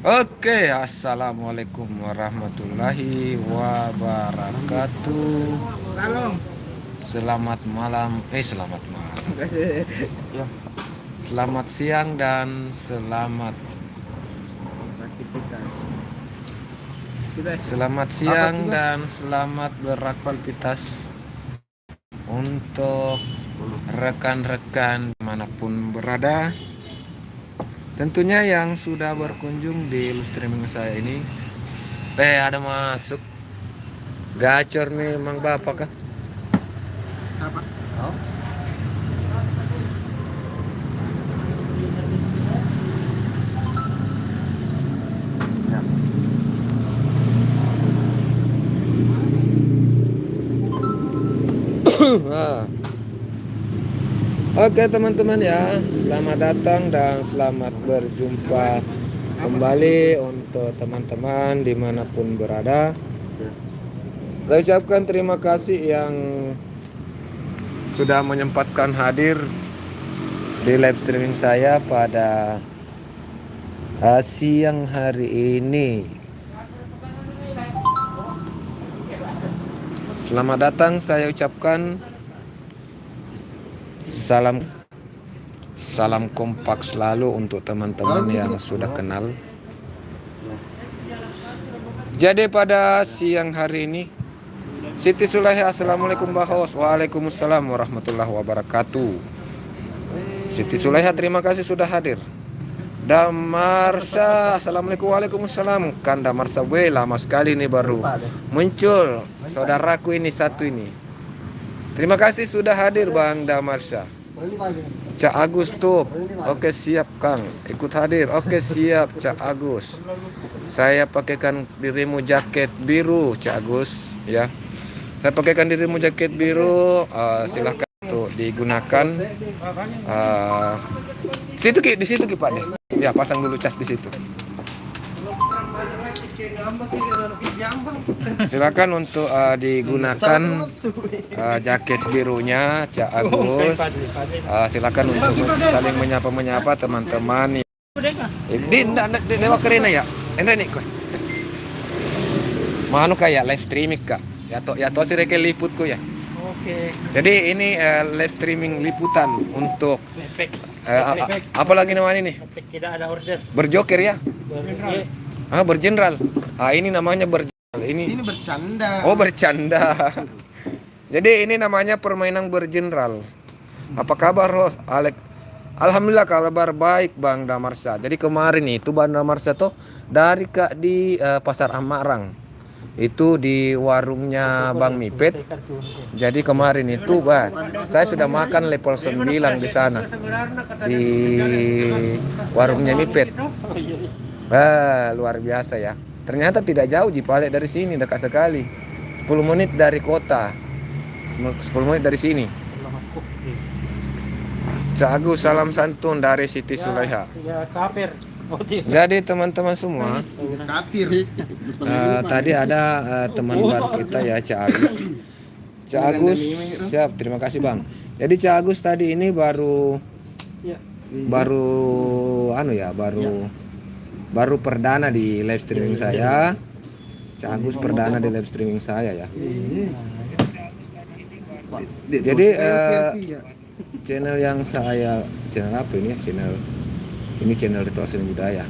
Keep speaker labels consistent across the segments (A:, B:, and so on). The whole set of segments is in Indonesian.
A: Oke, assalamualaikum warahmatullahi wabarakatuh.
B: Salam.
A: Selamat malam, selamat malam. Ya, selamat siang dan selamat
B: Aktivitas. Kita
A: selamat
B: apa
A: siang
B: tugas?
A: dan selamat beraktivitas untuk rekan-rekan dimanapun berada. Tentunya yang sudah berkunjung di live streaming saya ini, ada masuk gacor nih, Mang Bapak kah?
B: Siapa?
A: Oh. Ya. Nah. Oke teman-teman ya, selamat datang dan selamat berjumpa kembali untuk teman-teman dimanapun berada. Saya ucapkan terima kasih yang sudah menyempatkan hadir di live streaming saya pada siang hari ini. Selamat datang saya ucapkan. Salam kompak selalu untuk teman-teman yang sudah kenal. Jadi pada siang hari ini, Siti Sulaiha, assalamualaikum Mbak Hos. Waalaikumsalam warahmatullahi wabarakatuh. Siti Sulaiha, terima kasih sudah hadir. Damarsa, assalamualaikum. Waalaikumsalam. Kan Damarsa, lama sekali nih baru muncul saudaraku ini satu ini. Terima kasih sudah hadir Bang Damarsa. Cak Agus tuh, oke siap Kang, ikut hadir. Oke siap Cak Agus. Saya pakaikan dirimu jaket biru Cak Agus, ya. Saya pakaikan dirimu jaket biru, silahkan untuk digunakan. Di situ Ki Pak deh. Ya pasang dulu cas di situ. Silakan untuk digunakan jaket birunya Cak Agus. Silakan untuk saling menyapa teman-teman. Di dewa kerena ya. Enda nih kok. Manu kayak live streaming kak. Ya to si reke liputku ya.
B: Oke.
A: Jadi ini live streaming liputan untuk apalagi namanya nih?
B: Tidak ada order.
A: Berjoker ya. Berjenderal. Ini namanya berjenderal.
B: Ini bercanda.
A: Oh, bercanda. Jadi ini namanya permainan berjenderal. Apa kabar, Ros? Alhamdulillah kabar baik, Bang Damarsa. Jadi kemarin itu Bang Damarsa tuh dari Kak di Pasar Amarang. Itu di warungnya Bang Mipet. Jadi kemarin itu, saya sudah makan level 9 di sana. Di warungnya Mipet. Luar biasa ya. Ternyata tidak jauh Jipale dari sini, dekat sekali. 10 menit dari kota. 10 menit dari sini. Cak Agus, salam santun dari Siti Sulaiha.
B: Ya, kafir.
A: Jadi teman-teman semua,
B: Kafir.
A: tadi ada teman baru kita ya, Cak Agus. Cak Agus, siap, terima kasih Bang. Jadi Cak Agus tadi ini baru perdana di live streaming saya. Cak Agus perdana di live streaming saya ya. Jadi channel apa ini ya? Channel Ritual Seni Budaya.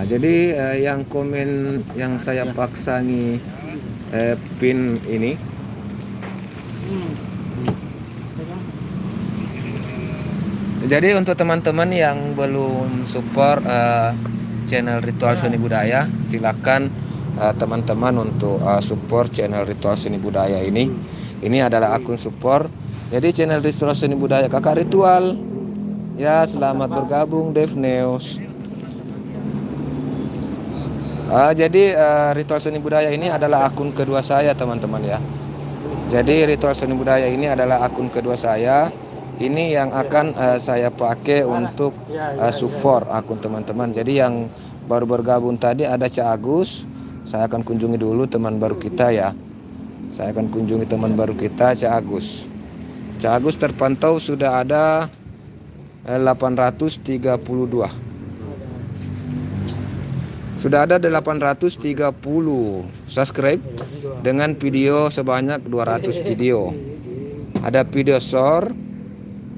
A: Jadi yang komen yang saya paksangi pin ini. Jadi untuk teman-teman yang belum support channel Ritual Seni Budaya, silakan teman-teman untuk support channel Ritual Seni Budaya ini. Ini adalah akun support. Jadi channel Ritual Seni Budaya Kakak Ritual. Ya, selamat bergabung Dev News. Jadi Ritual Seni Budaya ini adalah akun kedua saya teman-teman ya. Jadi Ritual Seni Budaya ini adalah akun kedua saya. Ini yang akan saya pakai untuk support akun teman-teman. Jadi yang baru bergabung tadi ada Cak Agus. Saya akan kunjungi dulu teman baru kita ya. Saya akan kunjungi teman baru kita Cak Agus. Cak Agus terpantau sudah ada 832. Sudah ada 830 subscribe dengan video sebanyak 200 video. Ada video short,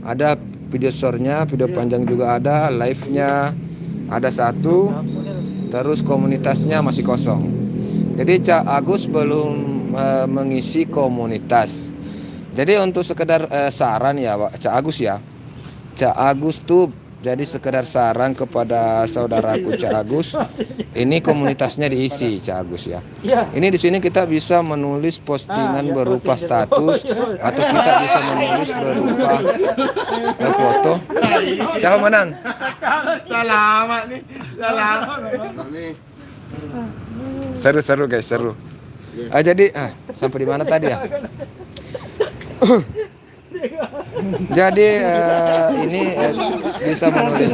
A: ada video shortnya, video panjang juga ada, live-nya ada satu, terus komunitasnya masih kosong. Jadi Cak Agus belum mengisi komunitas. Jadi untuk sekedar saran ya Pak Cak Agus ya. Cak Agus tuh jadi sekedar saran kepada saudaraku Cak Agus. Ini komunitasnya diisi Cak Agus ya. Ini di sini kita bisa menulis postingan berupa status atau kita bisa menulis berupa foto. Siapa menang?
B: Selamat nih. Selamat.
A: Seru guys, seru. Jadi sampai di mana tadi ya? Jadi ini bisa menulis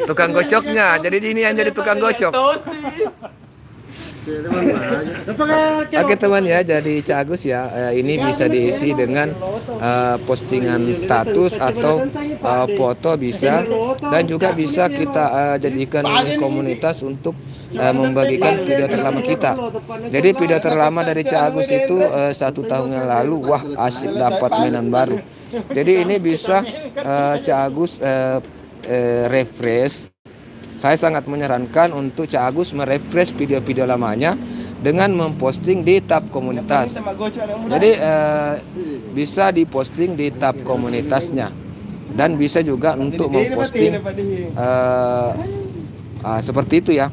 A: tukang gocoknya. Jadi ini yang jadi tukang gocok. Oke teman ya, jadi Cak Agus ya, ini bisa diisi dengan postingan status atau foto bisa, dan juga bisa kita jadikan komunitas untuk membagikan video terlama kita. Jadi video terlama dari Cak Agus itu 1 tahun yang lalu, wah asyik dapat mainan baru. Jadi ini bisa Cak Agus refresh. Saya sangat menyarankan untuk Cak Agus merefresh video-video lamanya dengan memposting di tab komunitas. Jadi bisa diposting di tab komunitasnya, dan bisa juga untuk memposting seperti itu ya.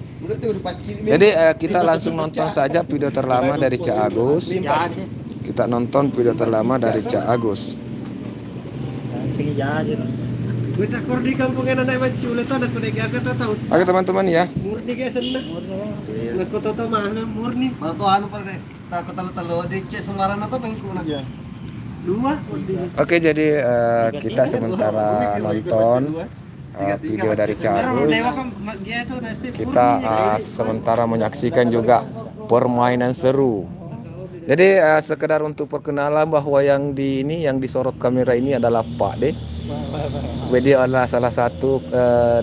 A: Jadi kita langsung nonton saja video terlama dari Cak Agus. Kita nonton video terlama dari Cak Agus.
B: Kita kor di kampung yang ada macam itu ada kuda gak kita tahu.
A: Oke teman-teman ya.
B: Murni guys sana. Nak toto mana murni.
C: Kalau tuh anu pada takut talo di cek sembaran atau pengikuna.
B: Dua.
A: Oke, jadi kita sementara nonton video dari Cak Agus. Kita sementara menyaksikan juga permainan seru. Jadi sekedar untuk perkenalan bahwa yang disorot kamera ini adalah Pak D. Dia adalah salah satu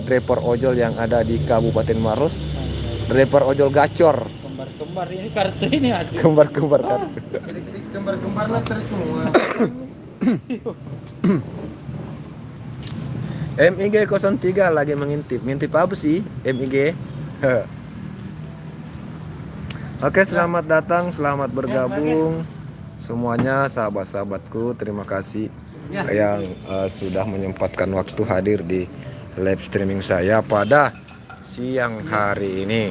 A: driver ojol yang ada di Kabupaten Maros. Driver ojol gacor.
B: Kembar-kembar ini kartu ini ada.
A: Kembar-kembar kartu.
C: Kembar-kembar lah terus semua.
A: MIG 03 lagi mengintip. Ngintip apa sih MIG? Oke, selamat datang, selamat bergabung semuanya sahabat-sahabatku. Terima kasih yang sudah menyempatkan waktu hadir di live streaming saya pada siang hari ini.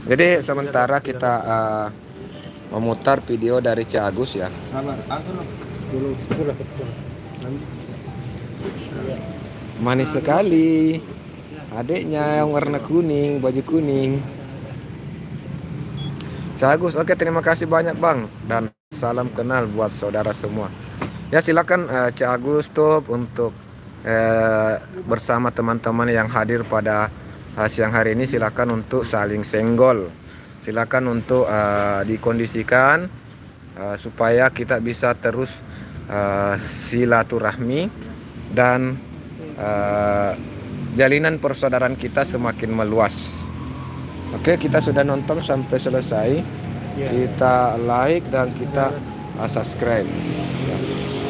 A: Jadi sementara kita memutar video dari Cak Agus ya.
C: Sabar, aku
B: Dulu.
A: Manis sekali. Adiknya yang warna kuning, baju kuning. Cak Agus, oke, terima kasih banyak Bang, dan salam kenal buat saudara semua. Ya silakan Cak Agus tuh untuk bersama teman-teman yang hadir pada siang hari ini, silakan untuk saling senggol. Silakan untuk dikondisikan supaya kita bisa terus silaturahmi dan jalinan persaudaraan kita semakin meluas. Oke, kita sudah nonton sampai selesai. Kita like dan kita subscribe.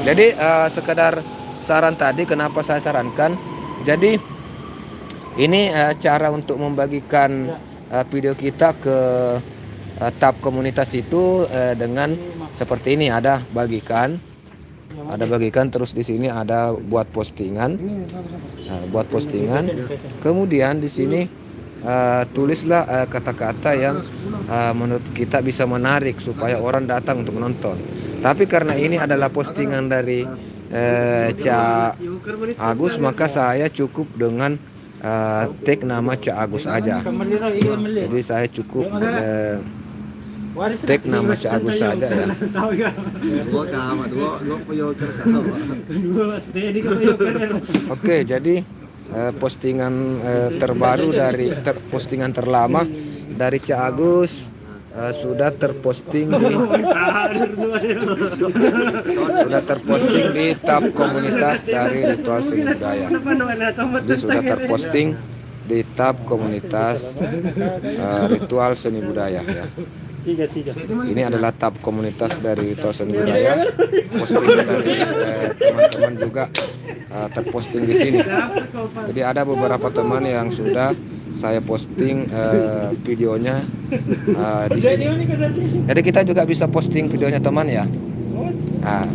A: Jadi sekedar saran tadi, kenapa saya sarankan? Jadi ini cara untuk membagikan video kita ke tab komunitas itu dengan seperti ini, ada bagikan. Ada bagikan, terus di sini ada buat postingan. Buat postingan. Kemudian di sini tulislah kata-kata yang menurut kita bisa menarik supaya orang datang untuk menonton. Tapi karena ini adalah postingan dari Cak Agus, maka saya cukup dengan tag nama Cak Agus aja. Jadi saya cukup tag nama Cak Agus saja ya. Oke, jadi postingan terbaru dari postingan terlama dari Cak Agus sudah terposting di tab komunitas dari Ritual Seni Budaya. Jadi sudah terposting di tab komunitas Ritual Seni Budaya ya. Ini adalah tab komunitas dari Ritual Seni Budaya. Posting dari teman-teman juga terposting di sini. Jadi ada beberapa teman yang sudah saya posting videonya di sini. Jadi kita juga bisa posting videonya teman ya. Nah,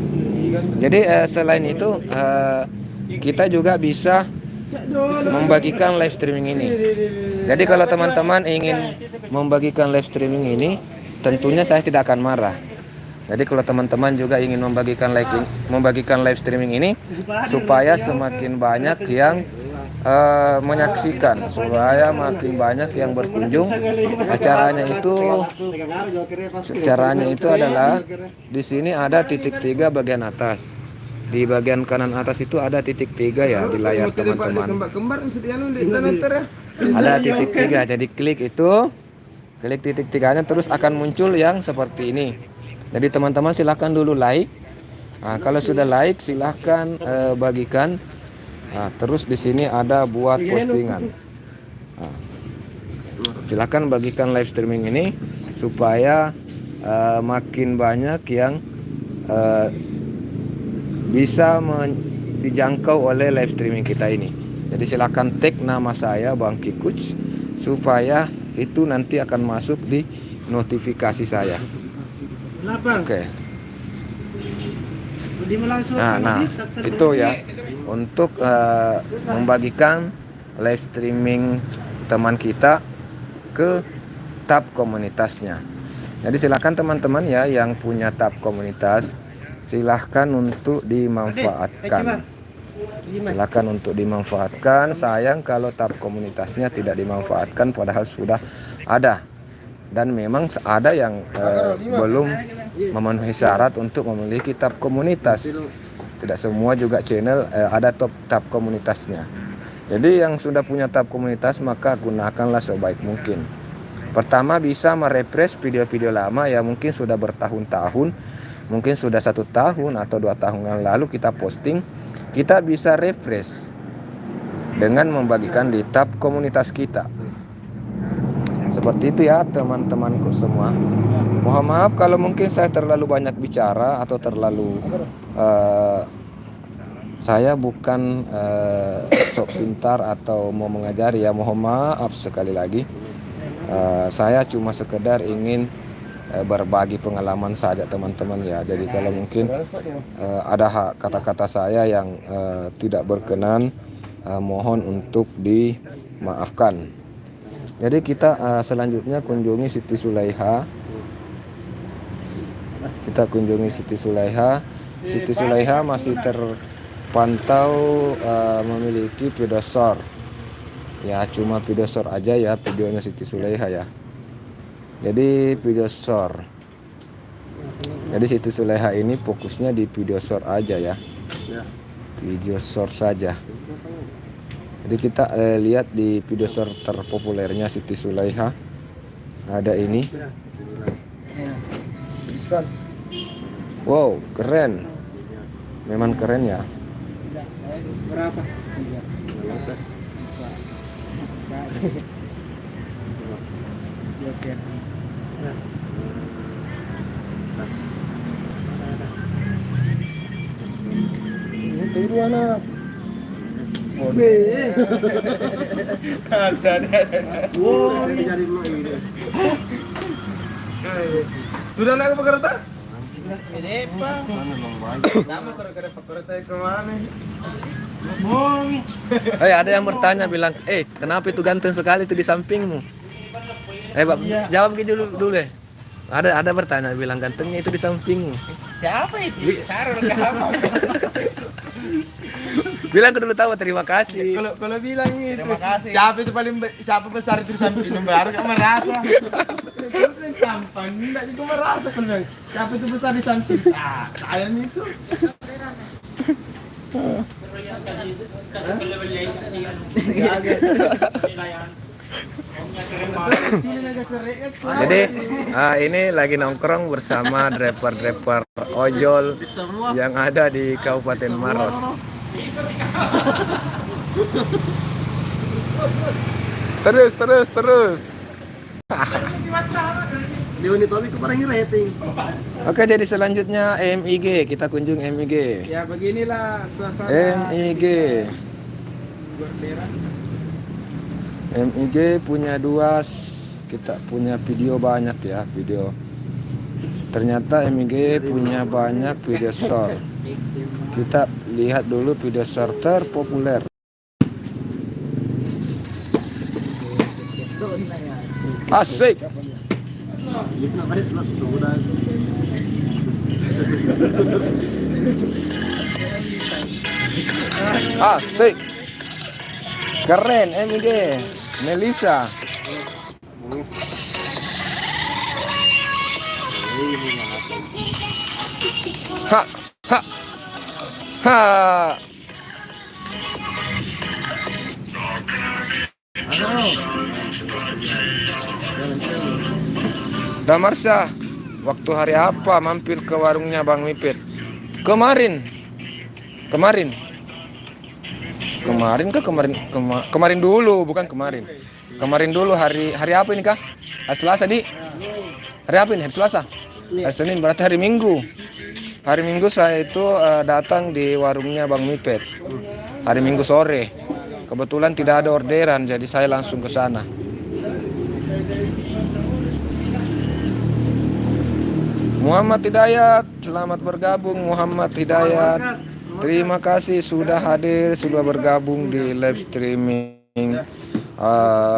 A: jadi selain itu kita juga bisa membagikan live streaming ini. Jadi kalau teman-teman ingin membagikan live streaming ini, tentunya saya tidak akan marah. Jadi kalau teman-teman juga ingin membagikan live streaming ini supaya semakin banyak yang menyaksikan, supaya makin banyak yang berkunjung. Caranya itu adalah di sini ada titik 3 bagian atas. Di bagian kanan atas itu ada titik 3 ya di layar teman-teman. Ada titik 3. Jadi klik titik 3-nya, terus akan muncul yang seperti ini. Jadi teman-teman silahkan dulu like. Nah, kalau sudah like silahkan bagikan. Nah, terus di sini ada buat postingan. Nah, silahkan bagikan live streaming ini supaya makin banyak yang bisa dijangkau oleh live streaming kita ini. Jadi silahkan tag nama saya Bang Kikuch supaya itu nanti akan masuk di notifikasi saya. Oke. Nah itu ya untuk membagikan live streaming teman kita ke tab komunitasnya. Jadi silakan teman-teman ya yang punya tab komunitas, silahkan untuk dimanfaatkan. Sayang kalau tab komunitasnya tidak dimanfaatkan padahal sudah ada. Dan memang ada yang belum memenuhi syarat untuk memiliki tab komunitas. Tidak semua juga channel ada tab komunitasnya. Jadi yang sudah punya tab komunitas maka gunakanlah sebaik mungkin. Pertama, bisa merefresh video-video lama yang mungkin sudah bertahun-tahun, mungkin sudah 1 tahun atau 2 tahun yang lalu kita posting. Kita bisa refresh dengan membagikan di tab komunitas kita. Seperti itu ya teman-temanku semua. Mohon maaf kalau mungkin saya terlalu banyak bicara atau terlalu saya bukan sok pintar atau mau mengajari ya. Mohon maaf sekali lagi. Saya cuma sekedar ingin berbagi pengalaman saja teman-teman ya. Jadi kalau mungkin ada kata-kata saya yang tidak berkenan, mohon untuk dimaafkan. Jadi kita selanjutnya kunjungi Siti Sulaiha. Siti Sulaiha masih terpantau memiliki pedosor. Ya cuma pedosor aja ya videonya Siti Sulaiha ya. Jadi pedosor. Jadi Siti Sulaiha ini fokusnya di pedosor aja ya. Pedosor saja. Jadi kita lihat di pedosor terpopulernya Siti Sulaiha. Ada ini. Wow, keren. Memang keren ya.
B: Berapa?
C: Itu anak.
B: Sudah nak apa kereta?
A: Ada yang bertanya bilang, kenapa itu ganteng sekali itu di sampingmu? Jawab gitu dulu deh. Ada bertanya bilang gantengnya itu di sampingmu.
D: Siapa itu? Sarul kamu.
A: Bilang dulu tahu terima kasih.
B: Kalau bilang itu.
D: Terima kasih.
B: Siapa besar itu di samping baru kamu merasa. Gampang, enggak juga merasa kalau siapa itu besar di samping. Kalian itu.
A: Jadi ini lagi nongkrong bersama driver-driver ojol
C: Semua
A: yang ada di Kabupaten Maros. Terus.
C: di unit kami kemarin rating.
A: Oke, jadi selanjutnya MIG. Kita kunjung MIG.
B: Ya beginilah suasana
A: MIG. MIG punya kita punya video banyak ya, video. Ternyata MIG punya banyak video short. Kita lihat dulu video short terpopuler. Asik. Asik. Keren MIG. Melisa. Ha, ha, ha. Damarsa, waktu hari apa mampir ke warungnya Bang Mipit? Kemarin dulu, bukan kemarin. Kemarin dulu hari apa ini kah? Hari Selasa di. Hari apa ini? Hari Selasa. Hari Senin berarti hari Minggu. Hari Minggu saya itu datang di warungnya Bang Mipet. Hari Minggu sore. Kebetulan tidak ada orderan, jadi saya langsung ke sana. Muhammad Hidayat, selamat bergabung Muhammad Hidayat. Terima kasih sudah hadir, sudah bergabung di live streaming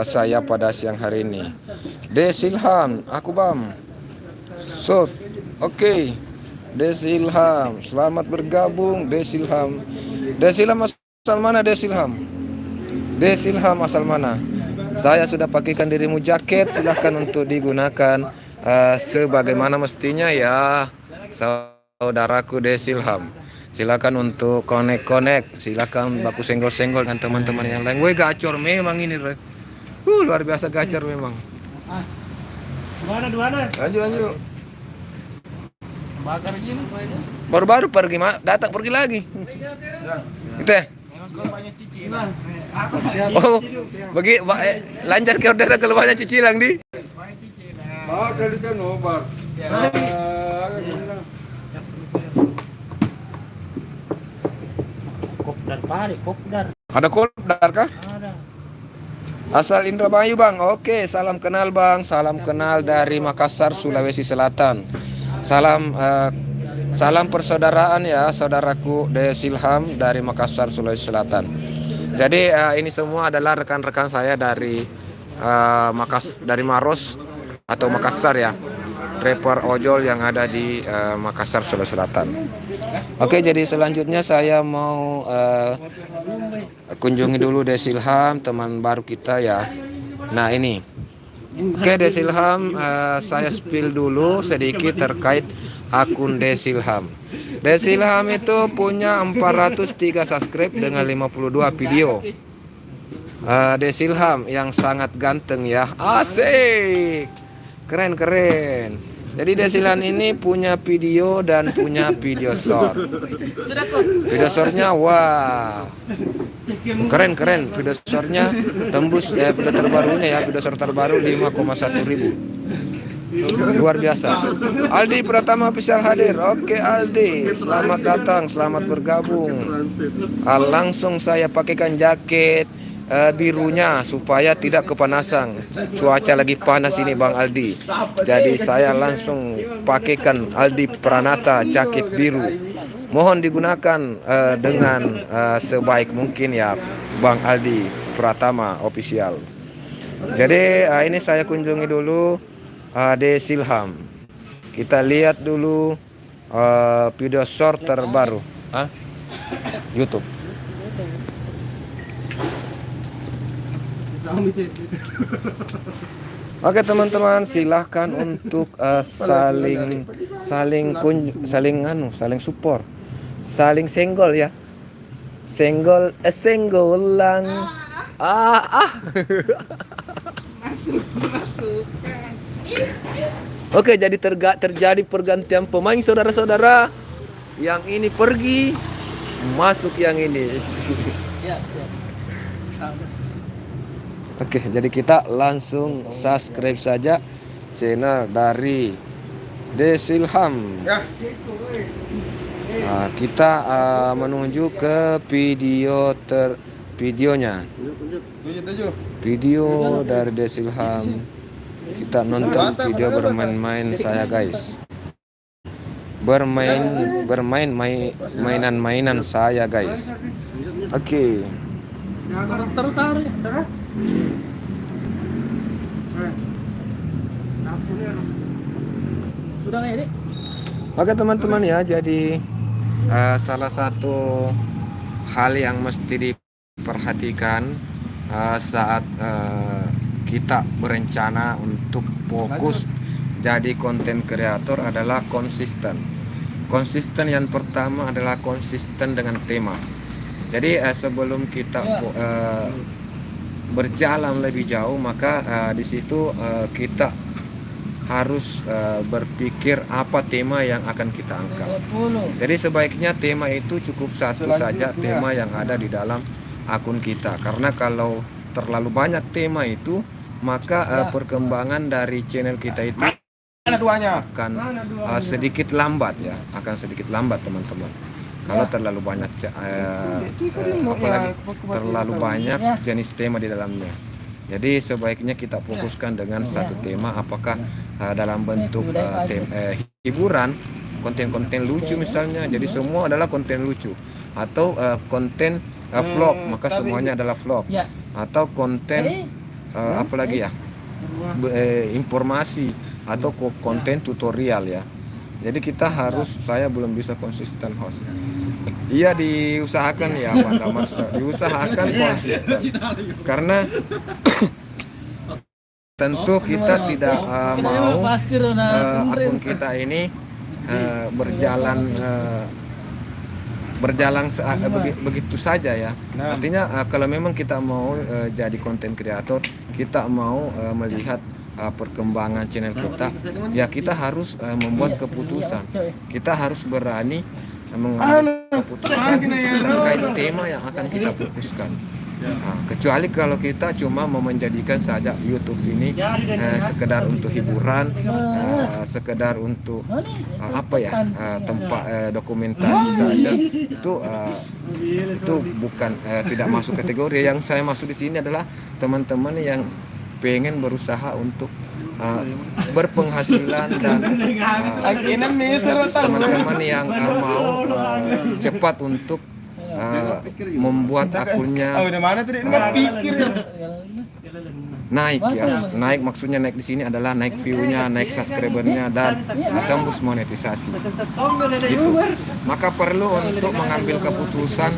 A: saya pada siang hari ini. Desilham, aku Bam. Oke. Desilham, selamat bergabung Desilham. Desilham asal mana Desilham? Desilham asal mana? Saya sudah pakaikan dirimu jaket, silahkan untuk digunakan sebagaimana mestinya ya, saudaraku Desilham. Silakan untuk connect, silakan baku senggol-senggol dan teman-teman yang lain. Woi gacor memang ini, luar biasa gacor memang.
B: Mana?
A: Lanjut.
D: Bakar gini.
A: Baru-baru pergi, pergi lagi. Itu ya?
B: Memang banyak cicilan.
A: Oh, lancar ke order kalau banyak cicilan di.
B: Banyak cicilan.
E: Oh, dari kan obat.
D: Kopdar.
A: Ada kopdar kah?
D: Ada.
A: Asal Indramayu Bang. Oke, salam kenal Bang. Salam kenal dari Makassar, Sulawesi Selatan. Salam persaudaraan ya, saudaraku Desilham dari Makassar, Sulawesi Selatan. Jadi ini semua adalah rekan-rekan saya dari dari Maros atau Makassar ya. Driver ojol yang ada di Makassar, Sulawesi Selatan. Oke, jadi selanjutnya saya mau kunjungi dulu Desilham, teman baru kita ya. Nah ini, oke Desilham, saya spill dulu sedikit terkait akun Desilham. Desilham itu punya 403 subscribe dengan 52 video. Desilham yang sangat ganteng ya, asik, keren. Jadi Desilham ini punya video dan punya video short. Video shortnya wah, keren. Video shortnya tembus video terbarunya ya, video short terbaru 5,1 ribu. Luar biasa. Aldi Pratama official hadir. Oke Aldi, selamat datang, selamat bergabung. Langsung saya pakaikan jaket birunya supaya tidak kepanasan. Cuaca lagi panas ini Bang Aldi. Jadi saya langsung pakaikan Aldi Pranata jaket biru. Mohon digunakan dengan sebaik mungkin ya Bang Aldi Pratama official. Jadi ini saya kunjungi dulu Desilham. Kita lihat dulu video short terbaru. YouTube. Oke teman-teman, silahkan untuk saling support, saling senggol ya, senggolan. Oke, jadi terjadi pergantian pemain saudara-saudara. Yang ini pergi, masuk yang ini.
C: Siap, siap.
A: Oke, jadi kita langsung subscribe saja channel dari Desilham.
B: Ya.
A: Nah, kita menuju ke videonya.
B: Tujuh.
A: Video dari Desilham. Kita nonton video bermain-main saya, guys. Mainan saya, guys. Oke.
C: Taruh. Sudah nggak ya, Dik?
A: Oke teman-teman ya, jadi salah satu hal yang mesti diperhatikan saat kita berencana untuk fokus jadi konten kreator adalah konsisten. Konsisten yang pertama adalah konsisten dengan tema. Jadi sebelum kita berjalan lebih jauh, maka di situ kita harus berpikir apa tema yang akan kita angkat. Jadi sebaiknya tema itu cukup satu saja, tema yang ada di dalam akun kita. Karena kalau terlalu banyak tema itu, maka perkembangan dari channel kita itu
B: Mana duanya?
A: akan sedikit lambat ya, akan sedikit lambat teman-teman. Kalau terlalu banyak apalagi terlalu banyak jenis tema di dalamnya. Jadi sebaiknya kita fokuskan dengan satu tema, apakah dalam bentuk hiburan, konten-konten lucu misalnya, jadi semua adalah konten lucu, atau konten vlog, maka semuanya adalah vlog, atau konten apalagi ya, informasi, atau konten tutorial ya. Jadi kita harus, saya belum bisa konsisten host. Iya, diusahakan ya Pak Damar, diusahakan konsisten. Karena tentu kita tidak mau akun kita ini berjalan begitu saja ya. Artinya kalau memang kita mau jadi konten kreator, kita mau melihat perkembangan channel kita, ya kita harus membuat keputusan. Kita harus berani mengambil keputusan terkait tema yang akan kita fokuskan. Kecuali kalau kita cuma mau menjadikan saja YouTube ini sekedar untuk hiburan, sekedar untuk tempat dokumentasi saja, itu bukan tidak masuk kategori. Yang saya maksud di sini adalah teman-teman yang pengen berusaha untuk berpenghasilan dan teman-teman yang mau cepat untuk membuat akunnya naik ya. Naik maksudnya naik di sini adalah naik view-nya, naik subscriber-nya, dan tembus monetisasi. Gitu. Maka perlu untuk mengambil keputusan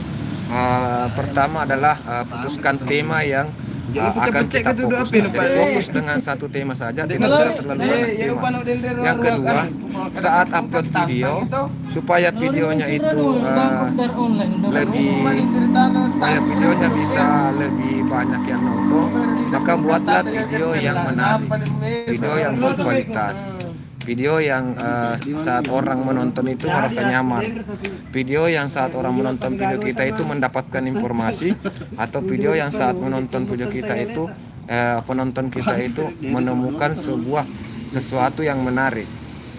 A: pertama adalah putuskan tema yang akan kita fokuskan. Jadi fokus dengan satu tema saja, tidak usah terlalu banyak tema. Yang kedua, saat upload video, supaya videonya itu supaya videonya bisa lebih banyak yang nonton, maka buatlah video yang menarik, video yang berkualitas, video yang saat orang menonton itu merasa nyaman, video yang saat orang menonton video kita itu mendapatkan informasi, atau video yang saat menonton video kita itu penonton kita itu menemukan sesuatu yang menarik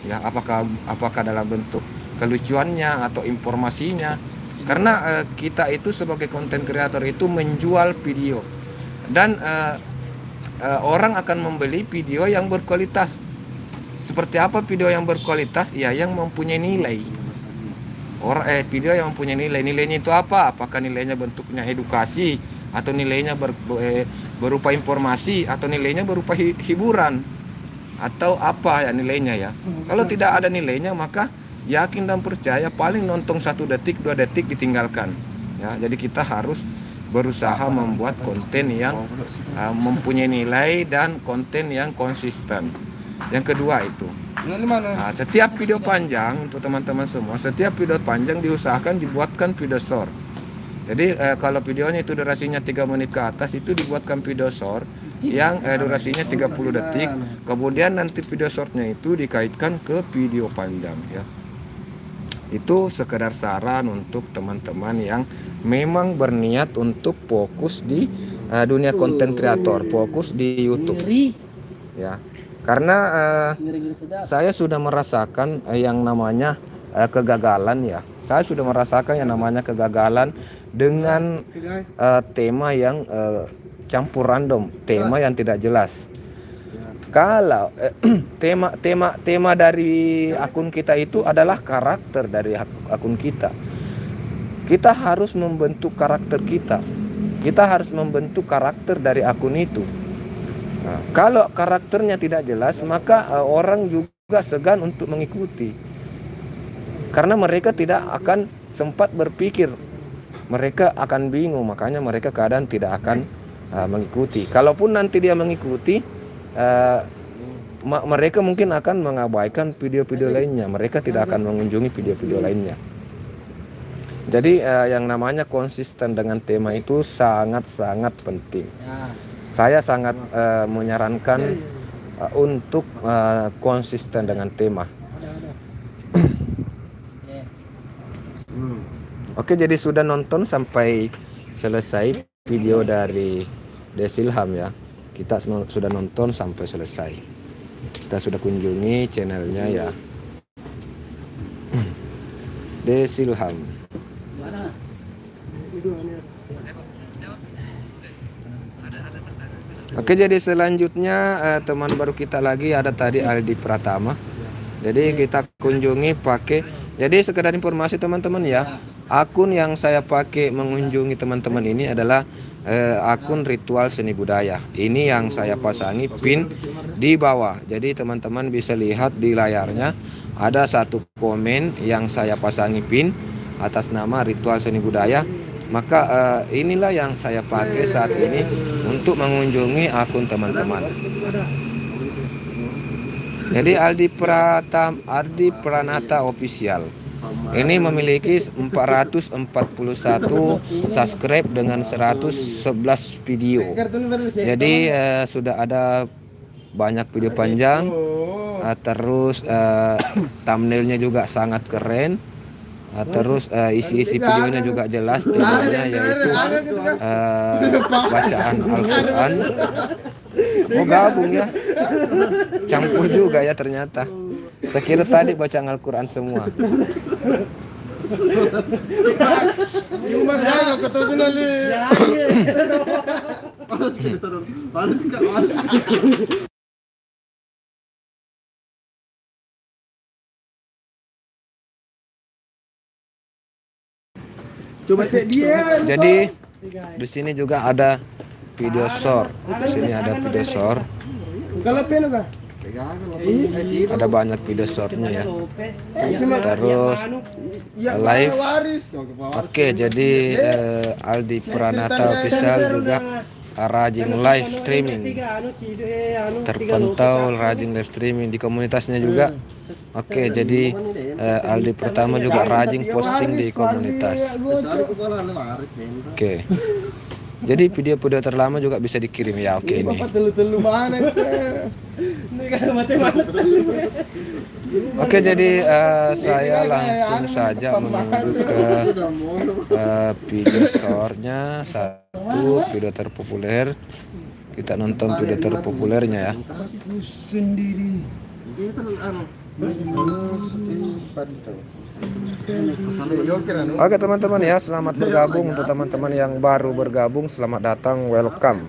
A: ya, apakah dalam bentuk kelucuannya atau informasinya. Karena kita itu sebagai konten kreator itu menjual video, dan orang akan membeli video yang berkualitas. Seperti apa video yang berkualitas? Ya, yang mempunyai nilai. Video yang mempunyai nilai. Nilainya itu apa? Apakah nilainya bentuknya edukasi, atau nilainya berupa informasi, atau nilainya berupa hiburan, atau apa ya nilainya ya? Kalau tidak ada nilainya, maka yakin dan percaya paling nonton 1 detik 2 detik ditinggalkan. Ya, jadi kita harus berusaha membuat konten yang mempunyai nilai dan konten yang konsisten. Yang kedua itu, setiap video panjang, untuk teman-teman semua, setiap video panjang diusahakan dibuatkan video short. Jadi kalau videonya itu durasinya 3 menit ke atas, itu dibuatkan video short yang durasinya 30 detik. Kemudian nanti video shortnya itu dikaitkan ke video panjang ya. Itu sekedar saran untuk teman-teman yang memang berniat untuk fokus di dunia konten kreator, fokus di YouTube ya. Karena saya sudah merasakan yang namanya kegagalan ya. Saya sudah merasakan yang namanya kegagalan dengan tema yang campur random, tema yang tidak jelas. Kalau tema dari akun kita itu adalah karakter dari akun kita. Kita harus membentuk karakter kita. Kita harus membentuk karakter dari akun itu. Nah, kalau karakternya tidak jelas, maka orang juga segan untuk mengikuti. Karena mereka tidak akan sempat berpikir. Mereka akan bingung, makanya mereka kadang tidak akan mengikuti. Kalaupun nanti dia mengikuti, mereka mungkin akan mengabaikan video-video lainnya. Mereka tidak akan mengunjungi video-video lainnya. Jadi yang namanya konsisten dengan tema itu sangat-sangat penting. Saya sangat menyarankan untuk konsisten dengan tema. Oke, jadi sudah nonton sampai selesai video dari Desilham ya. Kita sudah nonton sampai selesai. Kita sudah kunjungi channelnya ya. Desilham. Oke, jadi selanjutnya teman baru kita lagi ada tadi Aldi Pratama. Jadi kita kunjungi pakai. Jadi sekedar informasi teman-teman ya. Akun yang saya pakai mengunjungi teman-teman ini adalah akun Ritual Seni Budaya. Ini yang saya pasangi pin di bawah. Jadi teman-teman bisa lihat di layarnya ada satu komen yang saya pasangi pin atas nama Ritual Seni Budaya. Maka inilah yang saya pakai saat ini untuk mengunjungi akun teman-teman. Jadi Aldi Pranata Official ini memiliki 441 subscribe dengan 111 video. Jadi sudah ada banyak video panjang, terus thumbnailnya juga sangat keren, terus isi-isi videonya juga jelas, temanya yaitu bacaan Al-Quran. Oh, gabung ya, campur juga ya ternyata. Saya kira tadi bacaan Al-Quran semua.
B: Coba saya dia.
A: Jadi di sini juga ada video short. Di sini ada video short.
B: Kalau peno kah?
A: Ada banyak video shortnya ya. Terus live. Oke, jadi Aldi Pranata Official juga rajin live streaming. Terpantau rajin live streaming di komunitasnya juga. Oke, jadi Aldi pertama juga rajin posting di komunitas. Oke. Jadi video-video terlama juga bisa dikirim ya. Oke ini. Oke, jadi saya langsung saja menuju ke video shortnya. Satu video terpopuler. Kita nonton video terpopulernya ya. Oke teman-teman ya, selamat bergabung. Untuk teman-teman yang baru bergabung, selamat datang, welcome.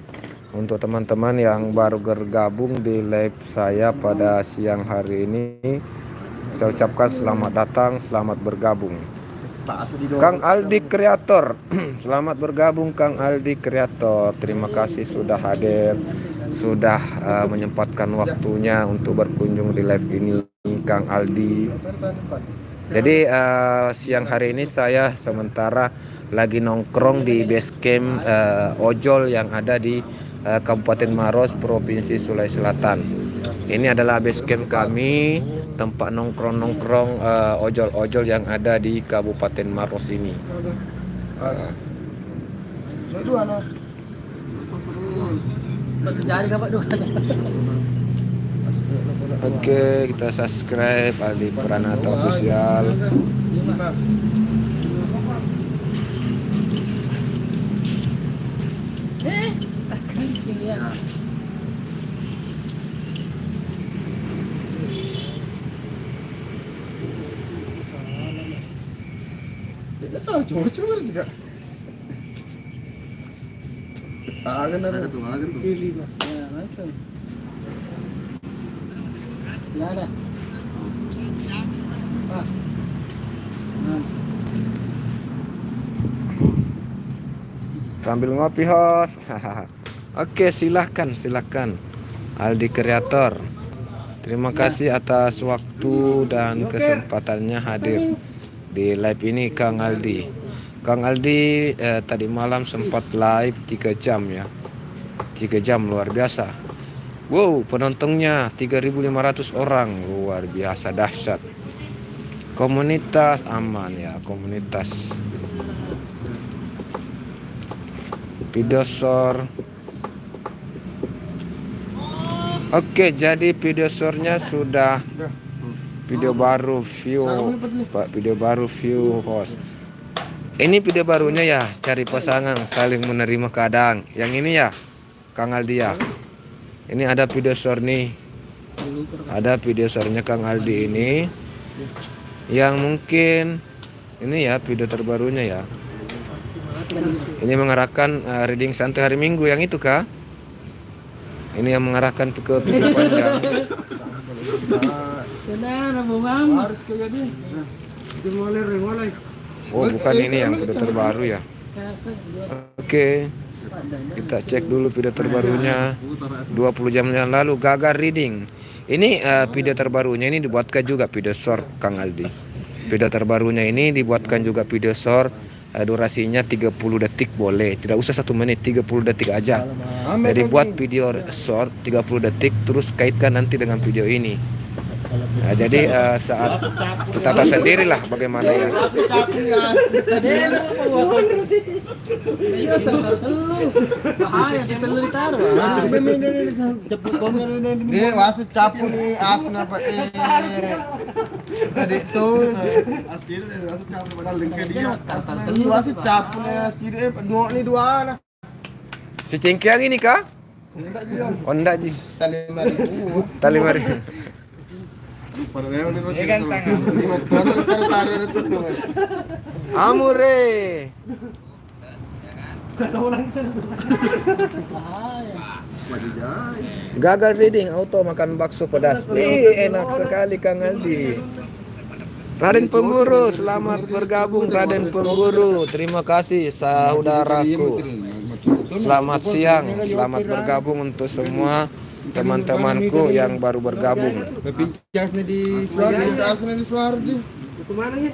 A: Untuk teman-teman yang baru bergabung di live saya pada siang hari ini, saya ucapkan selamat datang, selamat bergabung. Kang Aldi Kreator, selamat bergabung Kang Aldi Kreator. Terima kasih sudah hadir, sudah menyempatkan waktunya untuk berkunjung di live ini Kang Aldi. Jadi siang hari ini saya sementara lagi nongkrong di base camp ojol yang ada di Kabupaten Maros, Provinsi Sulawesi Selatan. Ini adalah base camp kami, tempat nongkrong-nongkrong ojol-ojol yang ada di Kabupaten Maros ini.
E: Terjadi dapat dua.
A: Oke, kita subscribe Aldi Pranata Official.
B: Soal cowok-cowok juga. Agan
C: Ada tuh, ada tuh.
E: Ya, langsung. Nggak ada. Ah. Nah.
A: Sambil ngopi host. Oke, silahkan Aldi Kreator. Terima kasih atas waktu dan kesempatannya hadir di live ini Kang Aldi. Kang Aldi tadi malam sempat live 3 jam ya. 3 jam luar biasa. Wow, penontonnya 3.500 orang, luar biasa dahsyat. Komunitas aman ya, komunitas. Videosor. Oke, jadi videosornya sudah video baru view host. Ini video barunya ya, cari pasangan saling menerima keadaan. Yang ini ya, Kang Aldi ya. Ini ada videosor nih. Ada videosornya Kang Aldi ini. Yang mungkin ini ya video terbarunya ya. Ini mengarahkan reading santai hari Minggu yang itu kah? Ini yang mengarahkan ke video panjang.
E: Sudah, bungang.
B: Harus kayak gini. Mulai.
A: Oh, bukan ini yang video terbaru ya. Oke. Kita cek dulu video terbarunya 20 jam yang lalu, gagal reading. Ini video terbarunya ini dibuatkan juga video short Kang Aldi. Video terbarunya ini dibuatkan juga video short, durasinya 30 detik boleh. Tidak usah 1 menit, 30 detik aja. Jadi buat video short 30 detik terus kaitkan nanti dengan video ini. Nah, jadi saat kita tahu sendirilah bagaimana ya.
E: Bahaya, perlu ditaruh.
B: Ini wasit capu nih asna pak. Tadi tuh asli wasit capu padahal lengkap dia. Wasit capu nih asli dua nah.
A: Si Cingkiang ini kah?
B: Enggak juga.
A: Oh, enggak ji.
B: Tali 5.000.
A: Tali mari.
B: Pada memang nih taruh itu tuh.
A: Amure. Gagal reading, auto makan bakso pedas. Enak sekali Kang Aldi. Raden Pemburu, selamat bergabung Raden Pemburu. Terima kasih saudaraku. Selamat siang, selamat bergabung untuk semua teman-temanku yang baru bergabung.
B: Pincasnya di suara di. Kemana ya?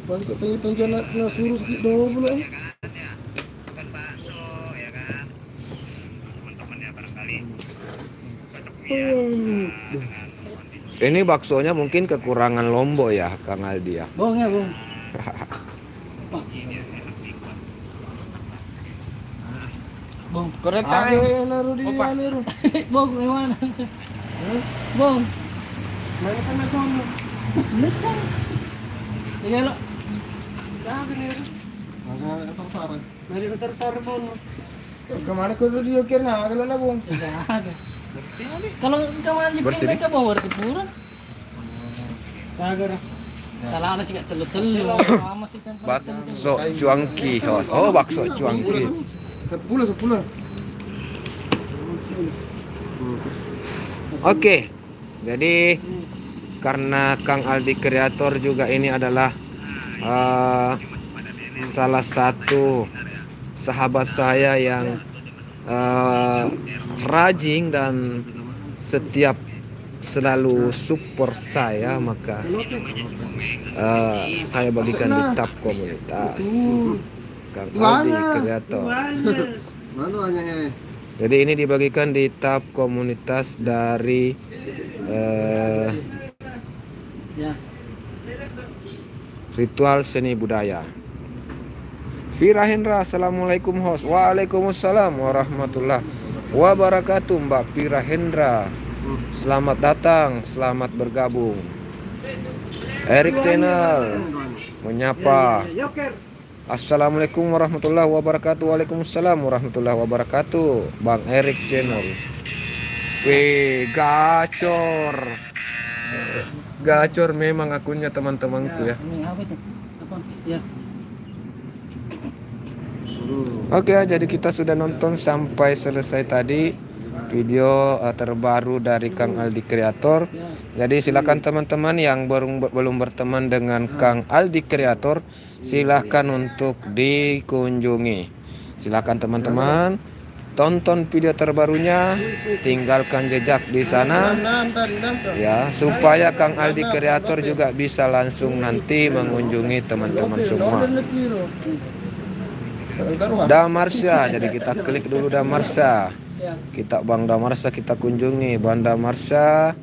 B: Balik ke tunjukan suruh gitu dulu eh.
A: Ini baksonya mungkin kekurangan lombok ya Kang Aldi ya.
E: Bong ya, Bong. Bong,
D: Korek
B: Ada
D: tangan.
B: yang naruh di aliru.
E: Bong, gimana? Bong,
B: Mana kan kamu?
E: nisang. Tiga lo.
B: Agak apa parah? Dari tar pun. Kemana kau dulu dia kira agak lah bung.
E: Kalau kawan
A: Bersih.
E: mereka bawa dari puran.
B: Sagar.
E: Salah anak cik telu-telu. Lama sih kan.
A: Bakso cuangki host. Oh, bakso cuangki.
B: 10.
A: Oke. Jadi karena Kang Aldi Kreator juga ini adalah salah satu sahabat saya yang rajin dan setiap selalu support saya, maka saya bagikan di tab komunitas Kang Aldi Kreator.
C: Mana hanya
A: Jadi ini dibagikan di tab komunitas dari
E: Ya.
A: Ritual Seni Budaya. Vira Hendra, assalamualaikum host. Waalaikumsalam warahmatullah wabarakatuh Mbak Vira Hendra. Selamat datang, selamat bergabung. Erik Channel menyapa. Assalamualaikum warahmatullahi wabarakatuh. Waalaikumsalam warahmatullahi wabarakatuh. Bang Erik Channel. Wih, gacor. Gacor memang akunnya teman-temanku ya.
E: Ini apa itu? Apa? Ya.
A: Oke, jadi kita sudah nonton sampai selesai tadi video terbaru dari Kang Aldi Kreator. Jadi silakan teman-teman yang belum berteman dengan Kang Aldi Kreator, silakan untuk dikunjungi. Silakan teman-teman tonton video terbarunya, tinggalkan jejak di sana ya, supaya Kang Aldi Kreator juga bisa langsung nanti mengunjungi teman-teman semua. Damarsya, jadi kita klik dulu Damarsya. Kita Bang Damarsya kita kunjungi. Bang Damarsya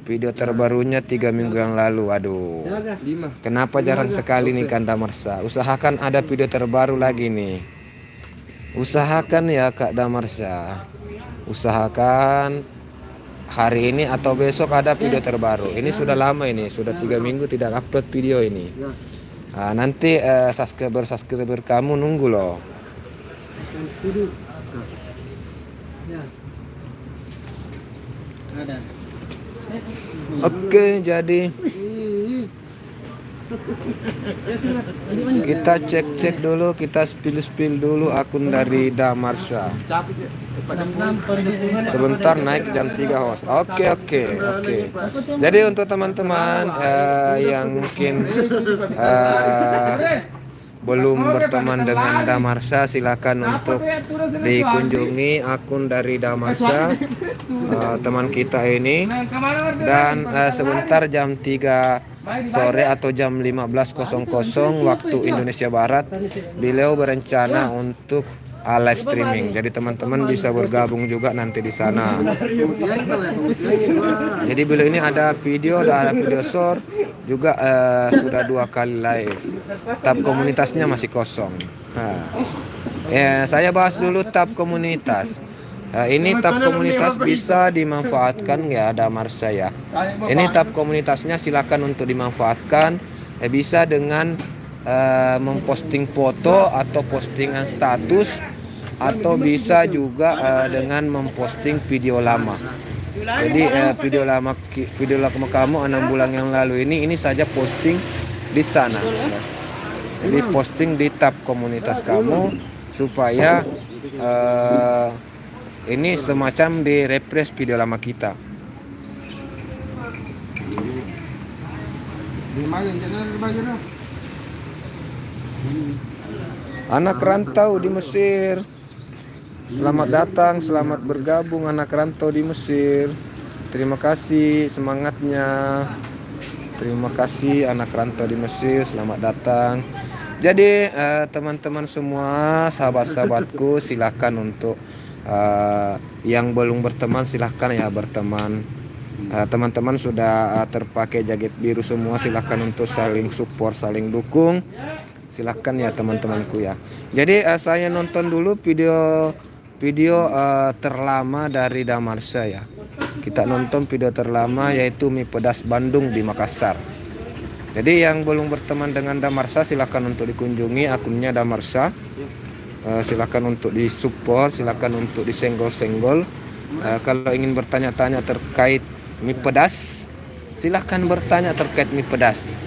A: video terbarunya 3 minggu yang lalu. Aduh, kenapa jarang sekali nih Kang Damarsya? Usahakan ada video terbaru lagi nih. Usahakan ya Kak Damarsya. Usahakan hari ini atau besok ada video terbaru. Ini sudah lama ini, sudah 3 minggu tidak upload video ini. Nah, nanti subscriber kamu nunggu loh.
E: Ada.
A: Oke, jadi kita cek dulu, kita spill dulu akun dari Damarsya. Sebentar naik jam 3 host. Oke. Jadi untuk teman-teman yang mungkin belum berteman dengan Damarsya, silakan untuk dikunjungi akun dari Damarsya, teman kita ini. Dan sebentar jam 3 sore atau jam 15.00 waktu Indonesia Barat, beliau berencana untuk live streaming. Jadi teman-teman bisa bergabung juga nanti di sana. Jadi beliau ini ada video short juga, sudah 2 kali live. Tab komunitasnya masih kosong. Nah, ya, saya bahas dulu tab komunitas. Ini tab komunitas bisa dimanfaatkan ya Damarsya ya. Ini tab komunitasnya silakan untuk dimanfaatkan. Bisa dengan memposting foto atau postingan status, atau bisa juga dengan memposting video lama. Jadi video lama kamu 6 bulan yang lalu ini saja posting di sana. Jadi posting di tab komunitas kamu supaya ini semacam di-refresh video lama kita. Anak rantau di Mesir, selamat datang, selamat bergabung anak rantau di Mesir. Terima kasih semangatnya. Terima kasih anak rantau di Mesir, selamat datang. Jadi teman-teman semua, sahabat-sahabatku, silakan untuk yang belum berteman silahkan ya berteman. Teman-teman sudah terpakai jaket biru semua, silahkan untuk saling support, saling dukung. Silahkan ya teman-temanku ya. Jadi saya nonton dulu video terlama dari Damarsya ya. Kita nonton video terlama yaitu mie pedas Bandung di Makassar. Jadi yang belum berteman dengan Damarsya silahkan untuk dikunjungi akunnya Damarsya. Silakan untuk disupport, silakan untuk disenggol-senggol. Kalau ingin bertanya-tanya terkait mie pedas, silakan bertanya terkait mie pedas.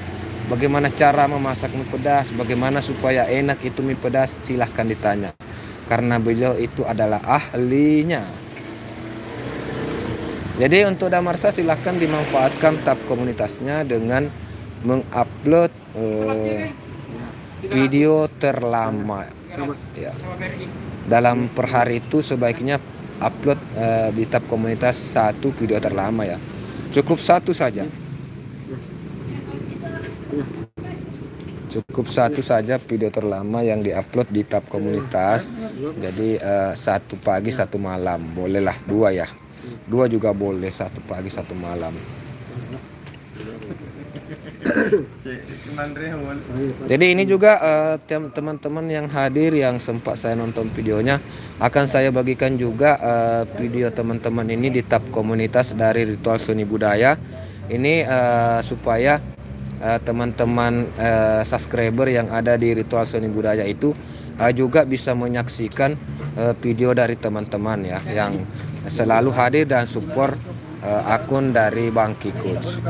A: Bagaimana cara memasak mie pedas, bagaimana supaya enak itu mie pedas, silahkan ditanya. Karena beliau itu adalah ahlinya. Jadi untuk Damarsya silahkan dimanfaatkan tab komunitasnya dengan mengupload video terlama. Ya. Dalam per hari itu sebaiknya upload di tab komunitas 1 video terlama ya. Cukup 1 saja. Cukup 1 saja video terlama yang diupload di tab komunitas. Jadi 1 pagi 1 malam. Bolehlah 2 ya. 2 juga boleh, 1 pagi 1 malam.
B: Cuman rehon.
A: Jadi ini juga teman-teman yang hadir yang sempat saya nonton videonya, akan saya bagikan juga video teman-teman ini di tab komunitas dari Ritual Seni Budaya. Ini supaya teman-teman subscriber yang ada di Ritual Seni Budaya itu juga bisa menyaksikan video dari teman-teman ya yang selalu hadir dan support akun dari Bang Kikus.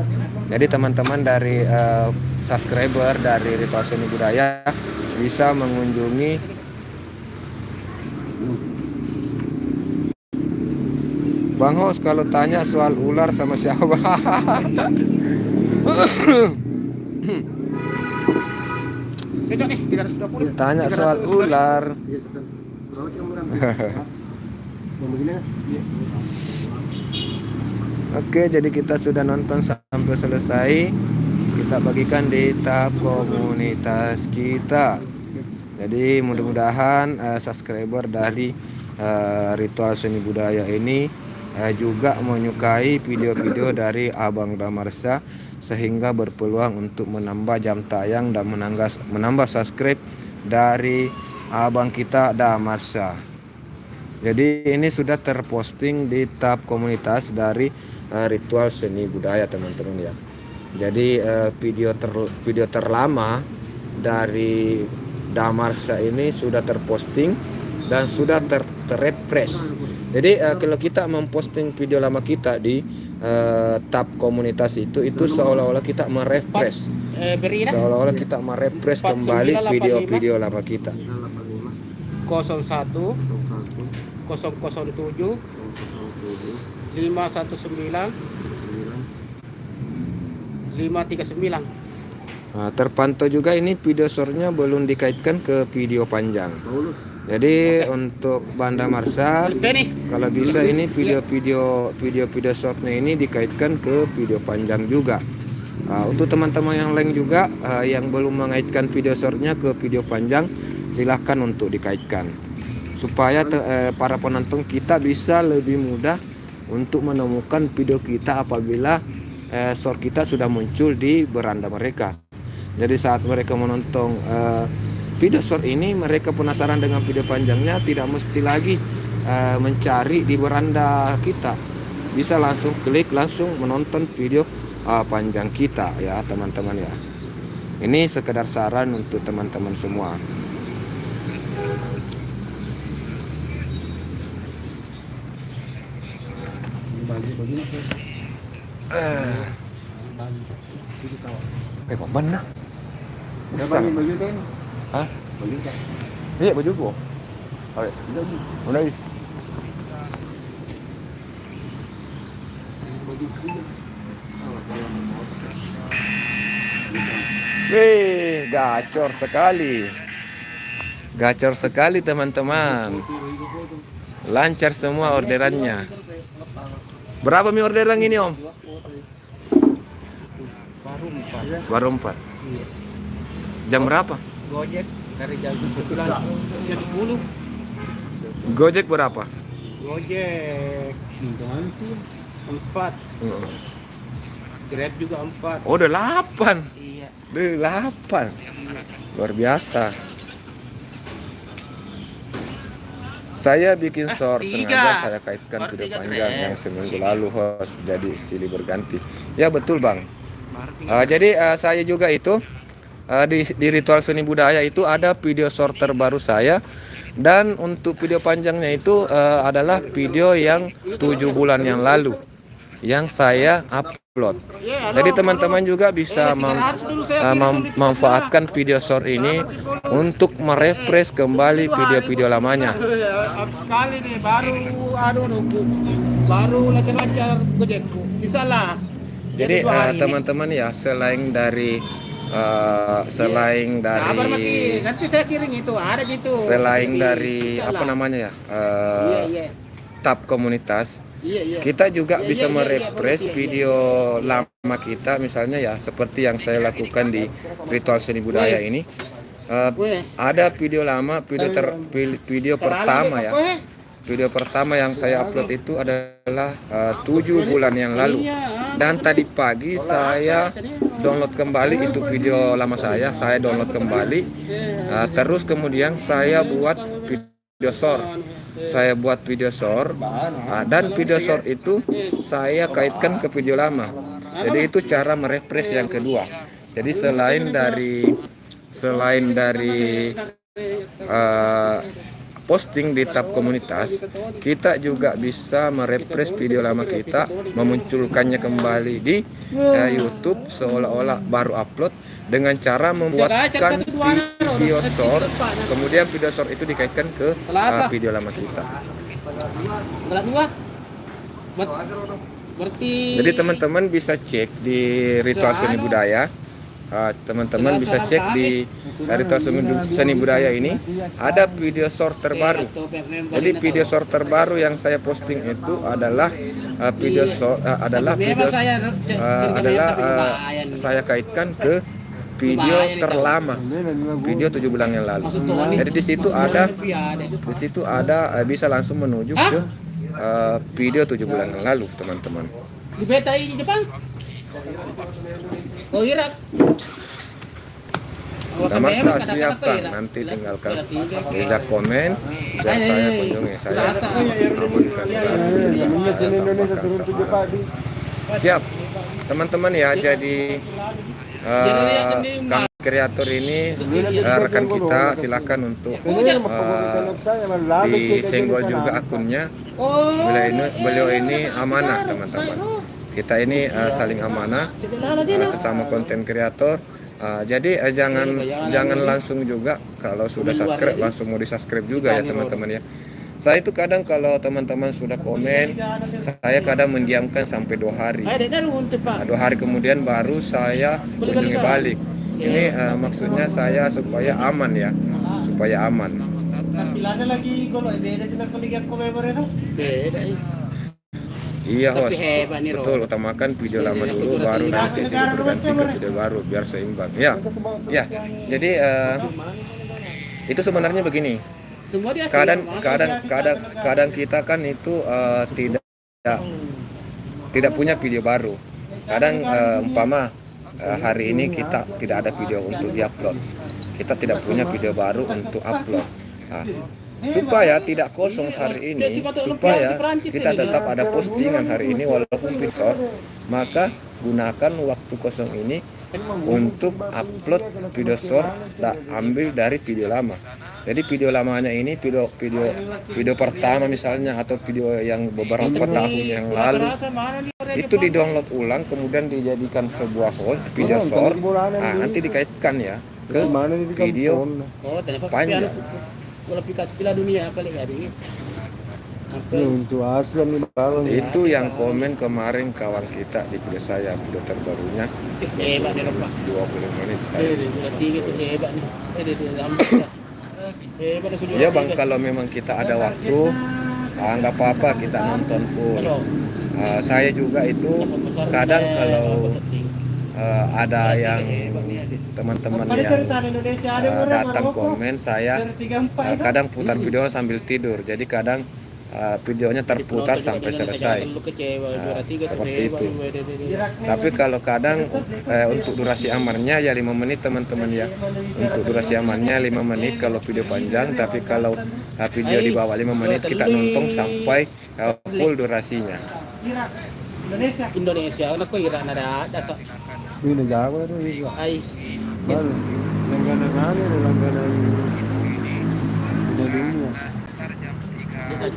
A: Jadi teman-teman dari subscriber dari Ritual Seni Budaya bisa mengunjungi Bang Hos. Kalau tanya soal ular sama siapa?
B: Cocok nih 320.
A: Tanya soal ular.
C: Iya, betul. Berapa sih kamu kan? Mau begini kan?
A: Oke, jadi kita sudah nonton sampai selesai. Kita bagikan di tab komunitas kita. Jadi mudah-mudahan subscriber dari Ritual Seni Budaya ini juga menyukai video-video dari Abang Damarsa, sehingga berpeluang untuk menambah jam tayang dan menambah subscribe dari abang kita Damarsa. Jadi ini sudah terposting di tab komunitas dari Ritual Seni Budaya teman-teman ya. Jadi video terlama dari Damarsa ini sudah terposting dan sudah terrefresh. Jadi kalau kita memposting video lama kita di tab komunitas itu seolah-olah kita merefresh,
D: Beri dah.
A: seolah-olah kita merefresh kembali
D: 4985.
A: video-video lama kita.
D: 01
C: 01
D: 007
C: 007
D: 519 539.
A: Nah, terpantau juga ini video shortnya belum dikaitkan ke video panjang.
C: Paulus.
A: Jadi untuk Banda Marsa,
D: Nih.
A: kalau bisa ini video shortnya ini dikaitkan ke video panjang juga. Untuk teman-teman yang lain juga yang belum mengaitkan video shortnya ke video panjang, silahkan untuk dikaitkan supaya para penonton kita bisa lebih mudah untuk menemukan video kita apabila short kita sudah muncul di beranda mereka. Jadi saat mereka menonton video short ini, mereka penasaran dengan video panjangnya, tidak mesti lagi mencari di beranda kita, bisa langsung klik langsung menonton video panjang kita ya teman-teman ya. Ini sekedar saran untuk teman-teman semua. Kok benar? Besar. Hah? Iya baju gua. Oke. Udah. Wih, gacor sekali. Gacor sekali teman-teman. Lancar semua orderannya. Berapa mie orderan ini Om? Baru 4. Jam berapa?
D: Gojek dari jam 9 jam 10.
A: Gojek berapa?
D: Gojek 4. Grab juga 4.
A: Oh, udah 8.
D: Iya.
A: Udah 8. Luar biasa. Saya bikin short sengaja saya kaitkan video panjang yang seminggu lalu host jadi silih berganti. Ya betul Bang. Jadi saya juga itu di Ritual Seni Budaya itu ada video short terbaru saya, dan untuk video panjangnya itu adalah video yang 7 bulan yang lalu yang saya upload. Jadi teman-teman juga bisa memanfaatkan video short ini untuk merefresh kembali video-video lamanya.
B: Sekali nih baru baru lancar-lancar Gojekku. Bisa lah.
A: Jadi teman-teman ya, selain dari
B: Sabar mati, nanti saya kirim itu ada gitu.
A: Selain dari apa namanya ya? Tab komunitas. Kita juga bisa merefresh video lama kita, misalnya ya seperti yang saya lakukan di Ritual Seni Budaya ini. Ada video lama, video pertama ya. Video pertama yang saya upload itu adalah 7 bulan yang lalu. Dan tadi pagi saya download kembali itu video lama saya download kembali. Terus kemudian saya buat video short. Dan video short itu saya kaitkan ke video lama. Jadi itu cara merefresh yang kedua. Jadi selain dari posting di tab komunitas, kita juga bisa merefresh video lama kita, memunculkannya kembali di YouTube seolah-olah baru upload dengan cara membuatkan video short. Kemudian video short itu dikaitkan ke video lama kita.
E: Berarti
A: Jadi teman-teman bisa cek di Ritual Seni Budaya. Teman-teman bisa cek di Ritual Seni Budaya ini ada video short terbaru. Jadi video short terbaru yang saya posting itu adalah saya kaitkan ke video terlama, video 7 bulan yang lalu. Jadi di situ ada bisa langsung menuju ke video 7 bulan yang lalu, teman-teman.
E: di beta ini Jepang. Oh Irak.
A: Damarsa siapa? Nanti tinggalkan jejak komen biar saya kunjungi. Saya amankan siap teman-teman ya. Jadi kami kreator ini rekan kita, silakan untuk disenggol juga akunnya. Beliau ini amanah, teman-teman. Kita ini saling amanah, sesama konten kreator. Jadi jangan langsung juga kalau sudah subscribe langsung mau di-subscribe juga ya, teman-teman ya. Saya itu kadang kalau teman-teman sudah komen, saya kadang mendiamkan sampai 2 hari. 2 hari kemudian baru saya kunjungi balik. Ini maksudnya saya supaya aman ya, supaya aman.
C: Tampilannya lagi kalau beda juga kalau lihat komentar itu.
E: Beda.
A: Iya host,
E: hebat nih,
A: betul, utamakan video lama dulu baru nanti silih berganti ke video baru biar seimbang. Ya, jadi itu sebenarnya begini. Kadang kita kan itu tidak punya video baru. Kadang umpama hari ini kita tidak ada video untuk diupload, kita tidak punya video baru untuk upload. Supaya tidak kosong hari ini, supaya kita tetap ada postingan hari ini walaupun short, maka gunakan waktu kosong ini untuk upload video short dan ambil dari video lama. Jadi video lamanya ini video pertama misalnya, atau video yang beberapa tahun yang lalu itu di-download ulang kemudian dijadikan sebuah video short. Nanti dikaitkan ya ke video panjang.
E: Kalau aplikasi Piala Dunia paling hari ini.
D: Untuk ASEAN ini kalau
A: Itu yang komen kemarin kawan kita di video saya, video terbarunya.
E: Hebat nih Pak.
A: 20 menit saya.
E: Berarti gitu hebat nih. Hebat aku.
A: Ya Bang, kalau memang kita ada waktu, nggak apa-apa kita nonton full. Saya juga itu kadang kalau ada yang teman-teman yang datang komen, saya kadang putar video sambil tidur. Jadi kadang videonya terputar sampai selesai. Seperti itu. Tapi kalau kadang untuk durasi amannya ya 5 menit, teman-teman ya. Untuk durasi amannya 5 menit kalau video panjang. Tapi kalau video di bawah 5 menit kita nonton sampai full durasinya.
E: Indonesia, anak ko Iran ada
D: ini Jawa itu juga.
E: Ay,
D: Langganan dunia.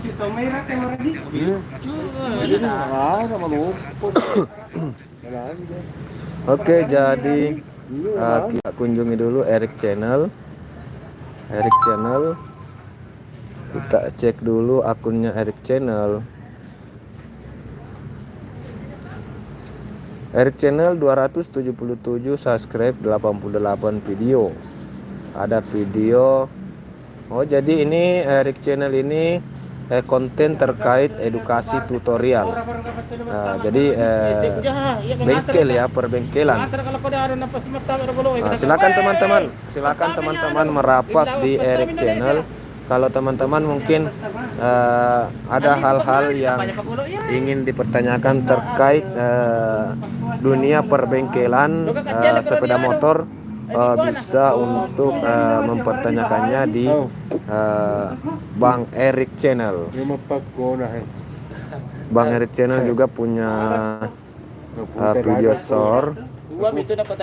C: Cito merah kamera di.
D: Ada meluput.
A: Oke, jadi kita kunjungi dulu Eric Channel. Kita cek dulu akunnya Eric Channel. Eric Channel 277 subscribe, 88 video. Ada video. Oh, jadi ini Eric Channel ini konten terkait edukasi tutorial. Jadi bengkel ya, perbengkelan. Silakan teman-teman merapat di Eric Channel kalau teman-teman mungkin ada hal-hal yang ingin dipertanyakan terkait dunia perbengkelan sepeda motor, bisa untuk mempertanyakannya di Bang Erik Channel. Bang Erik Channel juga punya video short.
D: Gua itu dapat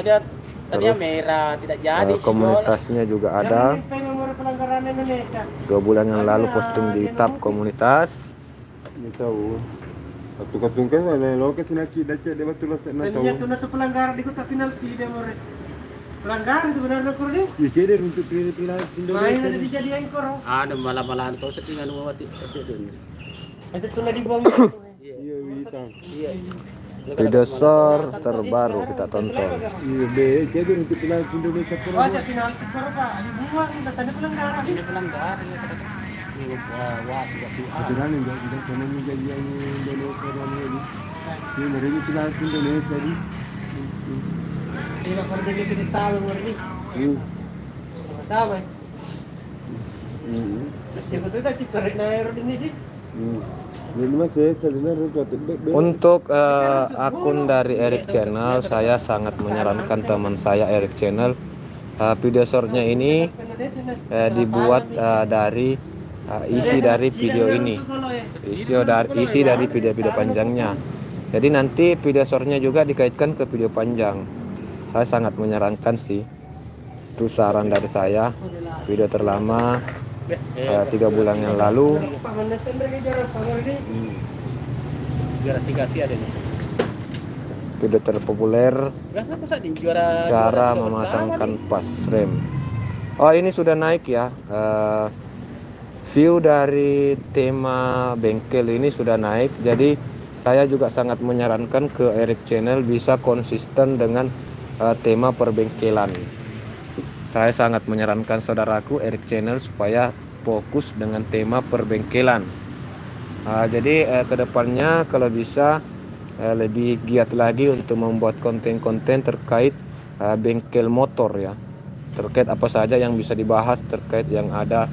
D: tadinya merah tidak jadi.
A: Komunitasnya juga ada. 2 bulan yang lalu posting di tab komunitas.
B: Tahu. Satu katungkan mana lo ke sini kita cek dia betul lah sana tahu.
C: Itu natu pelanggaran di kota penalti dia more. Pelanggaran sebenarnya kor ni.
B: Ya cek dia untuk pilih
C: Main ada dijadiin kor.
D: Ada malah-malahan kau setinggal mati itu.
C: Itu tulah dibuang.
B: Iya hitam.
D: Iya.
A: Video short terbaru kita tonton.
B: Iya be cek dia untuk pilih Indonesia kor.
C: Oh, saya penalti kor Pak. Dibuang kita tadi pelanggaran.
D: Ini pelanggar ya kata. Wah,
B: Aturan enggak kita kena menjadi yang Indonesia dan ini. Ini mereka pilih Indonesia ni.
C: Tidak perlu jadi sama murni. Sama. Ya betul tak cikar na air ini di.
B: Ini masih sebenarnya
A: Untuk akun dari Erik Channel, saya sangat menyarankan teman saya Erik Channel, video shortnya ini dibuat dari isi dari video ini, isi dari video panjangnya. Jadi nanti video shortnya juga dikaitkan ke video panjang. Saya sangat menyarankan sih, itu saran dari saya. Video terlama 3 bulan yang lalu,
D: juara 3 sih ada nih.
A: video terpopuler
D: Enggak usah di juara
A: cara memasangkan pas rem. Oh, ini sudah naik ya. View dari tema bengkel ini sudah naik. Jadi saya juga sangat menyarankan ke Erik Channel bisa konsisten dengan tema perbengkelan. Saya sangat menyarankan saudaraku Erik Channel supaya fokus dengan tema perbengkelan. Jadi kedepannya kalau bisa lebih giat lagi untuk membuat konten-konten terkait bengkel motor ya. Terkait apa saja yang bisa dibahas terkait yang ada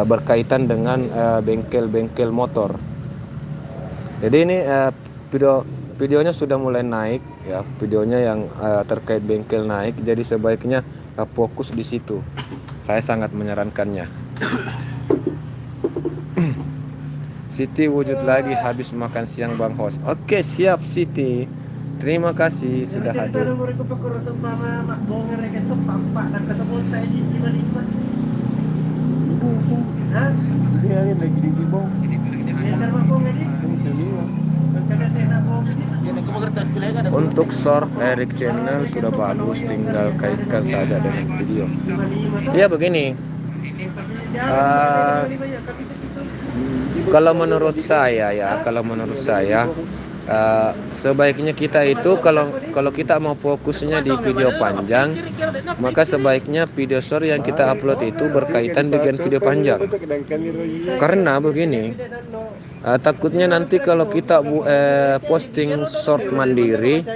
A: berkaitan dengan bengkel-bengkel motor. Jadi ini videonya sudah mulai naik ya, videonya yang terkait bengkel naik. Jadi sebaiknya fokus di situ. Saya sangat menyarankannya. Siti wujud lagi habis makan siang Bang Host. Oke, siap Siti. Terima kasih sudah hadir.
C: Mereka pakor seumpama mak bonger itu pampak dan ketemu saya di 55. Hah?
B: Dia ni lagi di bawah.
C: Ya karena bong ini. Karena saya nak bong ini.
D: Ya aku mengerti pilih ada.
A: Untuk short Erik Channel sudah bagus, tinggal kaitkan saja dengan video.
C: 55
A: Ya begini, kalau menurut saya ya, sebaiknya kita itu kalau kita mau fokusnya di video panjang, maka sebaiknya video short yang kita upload itu berkaitan dengan video panjang. Karena begini, takutnya nanti kalau kita posting short mandiri,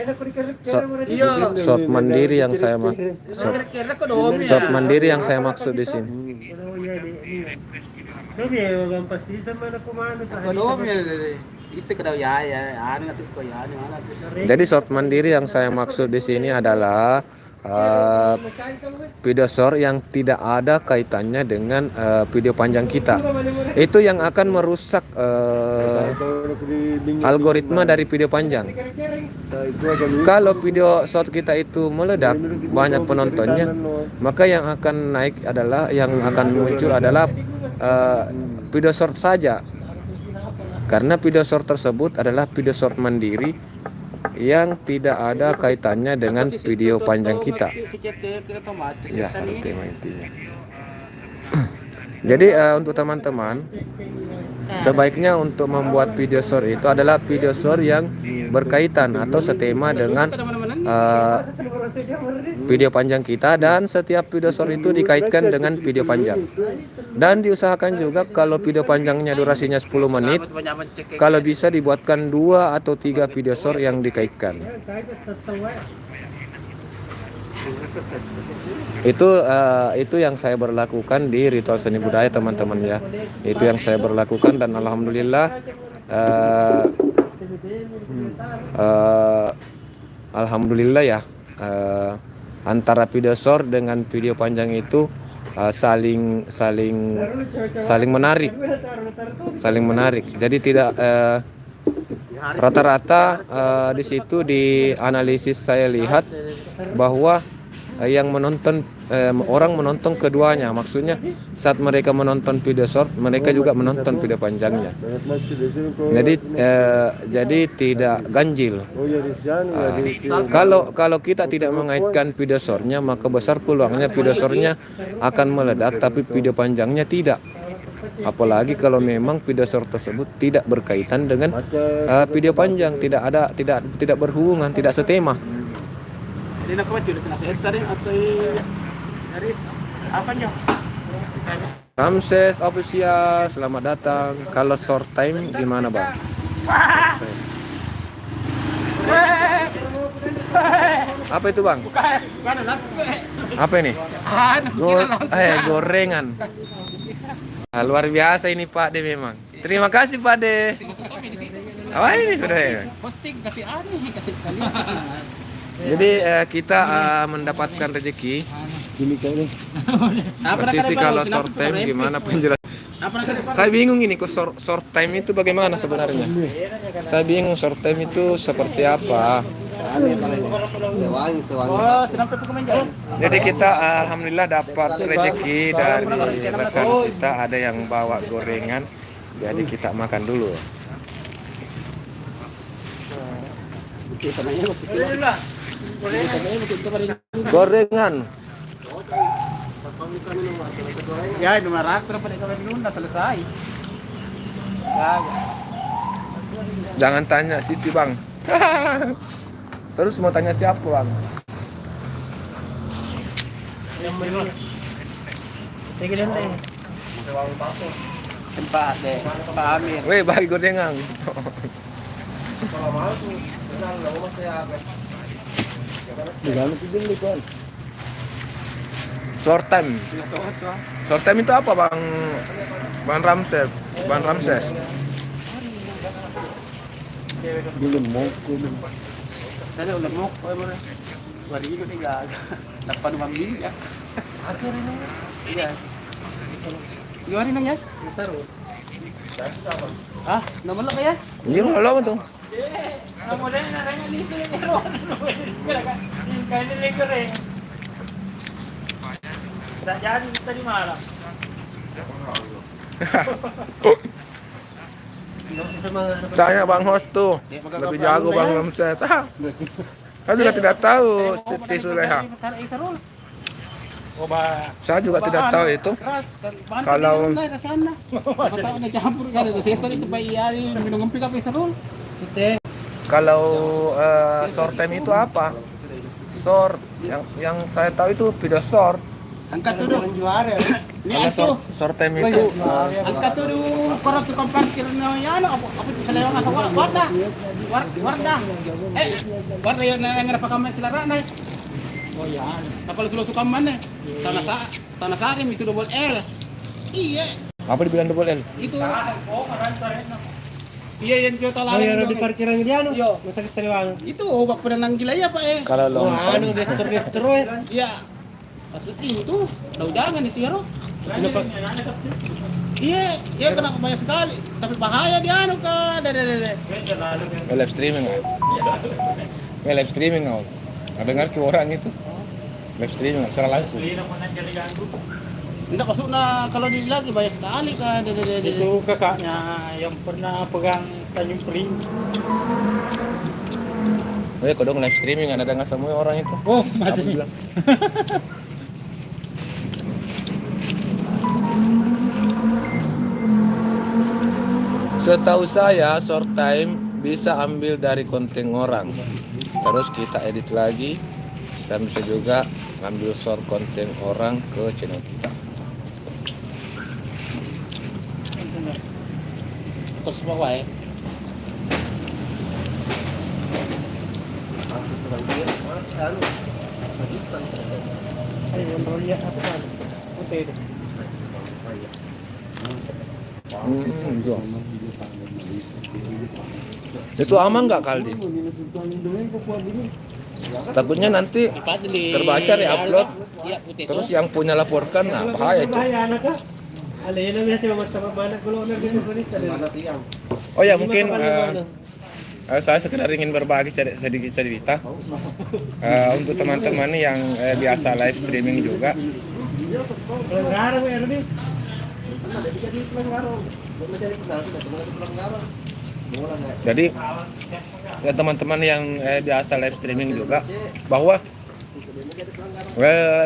A: short mandiri yang saya short mandiri yang saya maksud di sini. Jadi short mandiri yang saya maksud di sini adalah video short yang tidak ada kaitannya dengan video panjang kita. Itu yang akan merusak algoritma dari video panjang. Kalau video short kita itu meledak, banyak penontonnya, maka yang akan naik adalah, yang akan muncul adalah video short saja. Karena video short tersebut adalah video short mandiri yang tidak ada kaitannya dengan video panjang kita. Ya, seperti intinya. Jadi untuk teman-teman, sebaiknya untuk membuat video short itu adalah video short yang berkaitan atau setema dengan video panjang kita, dan setiap video short itu dikaitkan dengan video panjang. Dan diusahakan juga kalau video panjangnya durasinya 10 menit, kalau bisa dibuatkan 2 atau 3 video short yang dikaitkan. Itu yang saya berlakukan di ritual seni budaya teman-teman ya. Itu yang saya berlakukan dan alhamdulillah eh, eh, alhamdulillah ya, antara video short dengan video panjang itu saling menarik, Jadi tidak rata-rata di situ di analisis saya lihat bahwa yang menonton orang menonton keduanya, maksudnya saat mereka menonton video short mereka juga menonton video panjangnya, jadi tidak ganjil. Kalau kita tidak mengaitkan video shortnya maka besar peluangnya video shortnya akan meledak tapi video panjangnya tidak, apalagi kalau memang video short tersebut tidak berkaitan dengan video panjang, tidak berhubungan, tidak setema.
B: Jadi nak buat jualan nasi rin atau dari apa nyo?
A: Ramses official, selamat datang. Kalau short time gimana bang? Apa itu bang?
B: Bukan nasi.
A: Apa ini? Gorengan. Luar biasa ini Pak De memang. Terima kasih Pak De. Apa ini sudah ya?
B: Posting kasih aneh kasih kalian.
A: Jadi kita mendapatkan rezeki. Positif kalau short time gimana penjelasan? Saya bingung ini kok short time itu bagaimana sebenarnya? Saya bingung short time itu seperti apa? Jadi kita alhamdulillah dapat rezeki dari rekan kita, ada yang bawa gorengan. Jadi kita makan dulu. Gorengan.
B: Ya, 200 pada kawin dulu udah selesai. Ya.
A: Jangan tanya Siti bang. Terus mau tanya siapa bang?
C: Tinggalin deh.
B: Tempat deh, Pak Amir.
A: Weh bagi gorengan. Short time. Short time itu apa bang? Bang Ramses.
B: Saya udah mau mana? Hari ini udah dapat uang gini ya. Iya. Gimana nang ya? Seru. Nomor lo ya?
A: Iya lo tuh. Tanya Bang Host tuh, lebih jago Bang Ramses. Saya juga tidak tahu Siti Suleha. Saya juga tidak tahu itu. Kalau kalau short time itu apa? Short yang saya tahu itu video short.
B: Angkat tuh juara.
A: Kalau short time itu
B: Angkat tuh korang si komparkir no ya apa itu selewang atau wardah. Wardah yang ngapa kamu selarang nih. Oh ya. Kapal suka mana? Tanah Sari itu double L. Iya.
A: apa dibilang double L?
B: Itu. Iya yang jual
C: Oh, yang di parkiran dia anu.
B: Yo,
C: Masa Sariwangi.
B: itu obat penenang gila ya Pak
A: Kalau long
C: Anu
A: time
C: destroy.
B: Iya. Asli itu, tahu jangan itu ya roh. Iya kena banyak sekali, tapi bahaya dia anu ka.
A: live streaming live streaming dengar ke orang itu live streaming secara langsung.
B: Enggak masuk na kalau dia lagi banyak sekali ka.
E: Itu kakaknya yang pernah pegang Tanjung Priok.
A: Oh ya kodong live streaming ada dengar semua orang itu.
E: Oh, masih.
A: Setahu saya short time bisa ambil dari konten orang, terus kita edit lagi. Kita bisa juga ngambil short konten orang ke channel kita.
B: Terus bawa ya.
C: Ay, Monroya apa kan? Putih deh.
A: Iya. Itu aman nggak Kaldi? Takutnya nanti terbaca upload
E: Iya, putih
A: terus yang punya laporkan, nah bahaya itu.
C: Bahaya anak ka? Alin na biasa mga banyak kalau na gitu kan.
A: Oh ya mungkin saya sekedar ingin berbagi sedikit cerita untuk teman-teman yang biasa live streaming juga.
C: Pelanggaran mo ano nih?
A: Jadi ya teman-teman yang biasa live streaming juga bahwa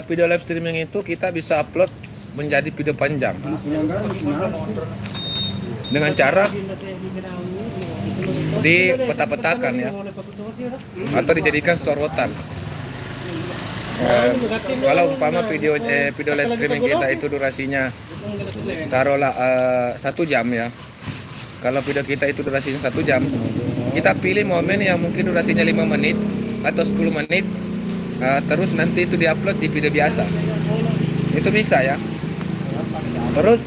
A: video live streaming itu kita bisa upload menjadi video panjang dengan cara dipeta-petakan ya atau dijadikan sorotan. Kalau umpama video live streaming kita itu durasinya taruhlah 1 jam ya. Kalau video kita itu durasinya 1 jam, kita pilih momen yang mungkin durasinya 5 menit atau 10 menit, terus nanti itu diupload di video biasa. Itu bisa ya. Terus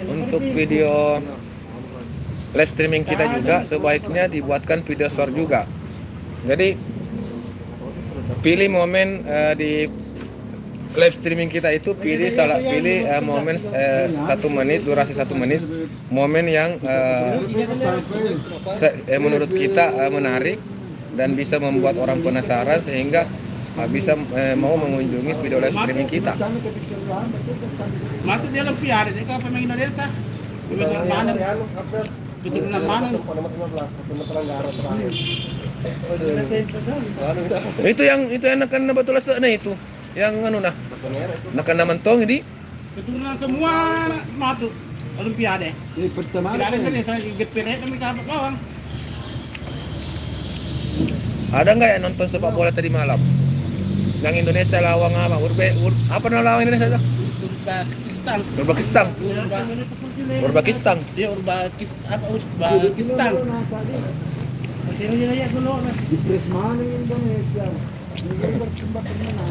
A: untuk video live streaming kita juga sebaiknya dibuatkan video short juga. Jadi pilih momen di live streaming kita itu pilih momen 1 menit, durasi 1 menit, momen yang menurut kita menarik dan bisa membuat orang penasaran sehingga bisa mau mengunjungi video live streaming kita.
B: Masuk dia lebih hari, dia kan pemain Indonesia. Mana? Keturunan mana?
A: Itu yang nakan betul na itu. Yang anu nah. Nakan mentong ini.
B: Keturunan semua masuk Olimpiade.
D: Ini pertama
B: Tidak ada Indonesia geperet kami kapal bawang.
A: Ada nggak yang nonton sepak bola tadi malam? Yang Indonesia lawan apa? Apa nama lawan Indonesia?
B: Uzbekistan.
A: Uzbekistan. Uzbekistan.
B: Dia Uzbekistan.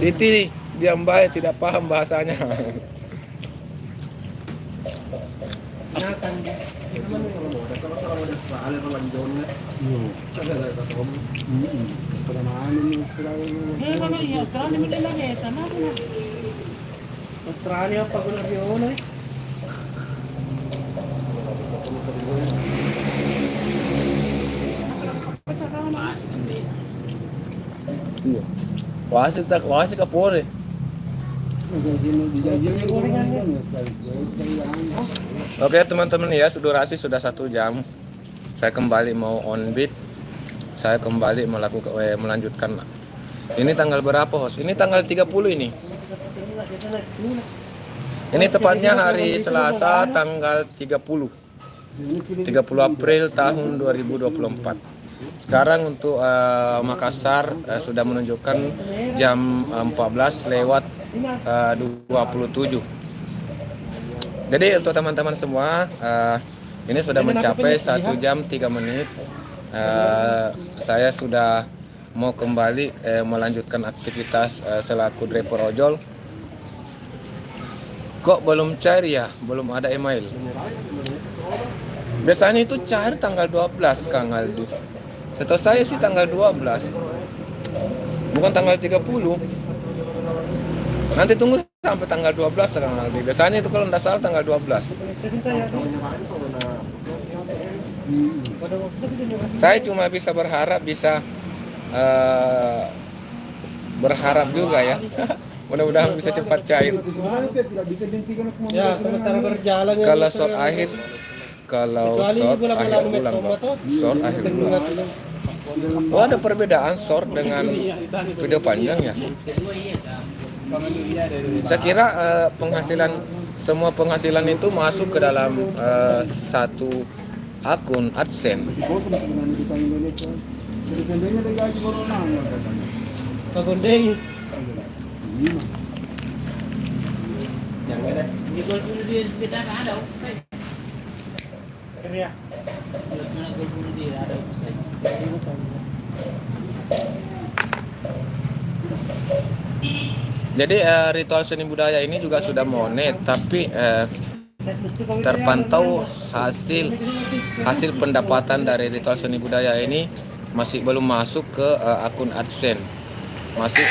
A: Siti diam baik tidak paham bahasanya.
C: Australia pag avion eh.
A: Wasit kapolri. Oke teman-teman ya, durasi sudah 1 jam. Saya kembali mau on beat. Saya kembali melanjutkan. Ini tanggal berapa host? Ini tanggal 30 ini. Ini tepatnya hari Selasa tanggal 30 April tahun 2024. Sekarang untuk Makassar sudah menunjukkan jam 14 lewat 27. Jadi untuk teman-teman semua ini sudah mencapai 1 jam 3 menit. Saya sudah mau kembali melanjutkan aktivitas selaku driver ojol. Kok belum cair ya? Belum ada email. Biasanya itu cair tanggal 12 Kang Aldi. Setahu saya sih tanggal 12. Bukan tanggal 30. Nanti tunggu sampai tanggal 12 Kang Aldi. Biasanya itu kalau tidak salah tanggal 12. Saya cuma bisa berharap berharap juga ya. Mudah-mudahan bisa cepat cair.
C: Ya, sementara berjalan
A: Kalau short akhir bulan, Bang. Short akhir bulan. Oh, ada perbedaan short dengan video panjang ya. Saya kira semua penghasilan itu masuk ke dalam satu akun AdSense.
C: Pagundeng. Kerja.
A: Jadi ritual seni budaya ini juga sudah monet, tapi terpantau hasil pendapatan dari ritual seni budaya ini masih belum masuk ke akun AdSense. Masih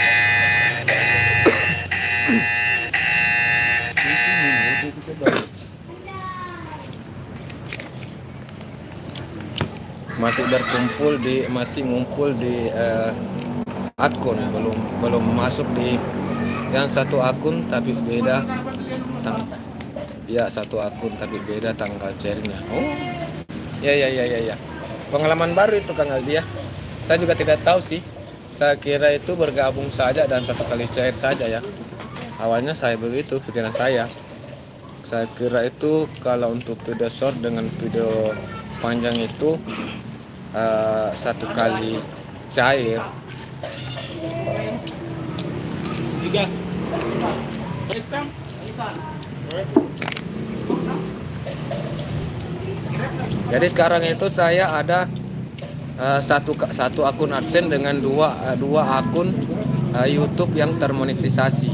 A: masih ngumpul di akun, belum masuk di yang satu akun tapi beda satu akun tapi beda tanggal chairnya. Oh ya, pengalaman baru itu Kang Aldi ya. Saya juga tidak tahu sih, saya kira itu bergabung saja dan satu kali cair saja ya. Awalnya saya begitu pikiran saya kira itu kalau untuk video short dengan video panjang itu satu kali cair.
B: Tiga.
A: Jadi sekarang itu saya ada satu akun AdSense dengan dua akun YouTube yang termonetisasi.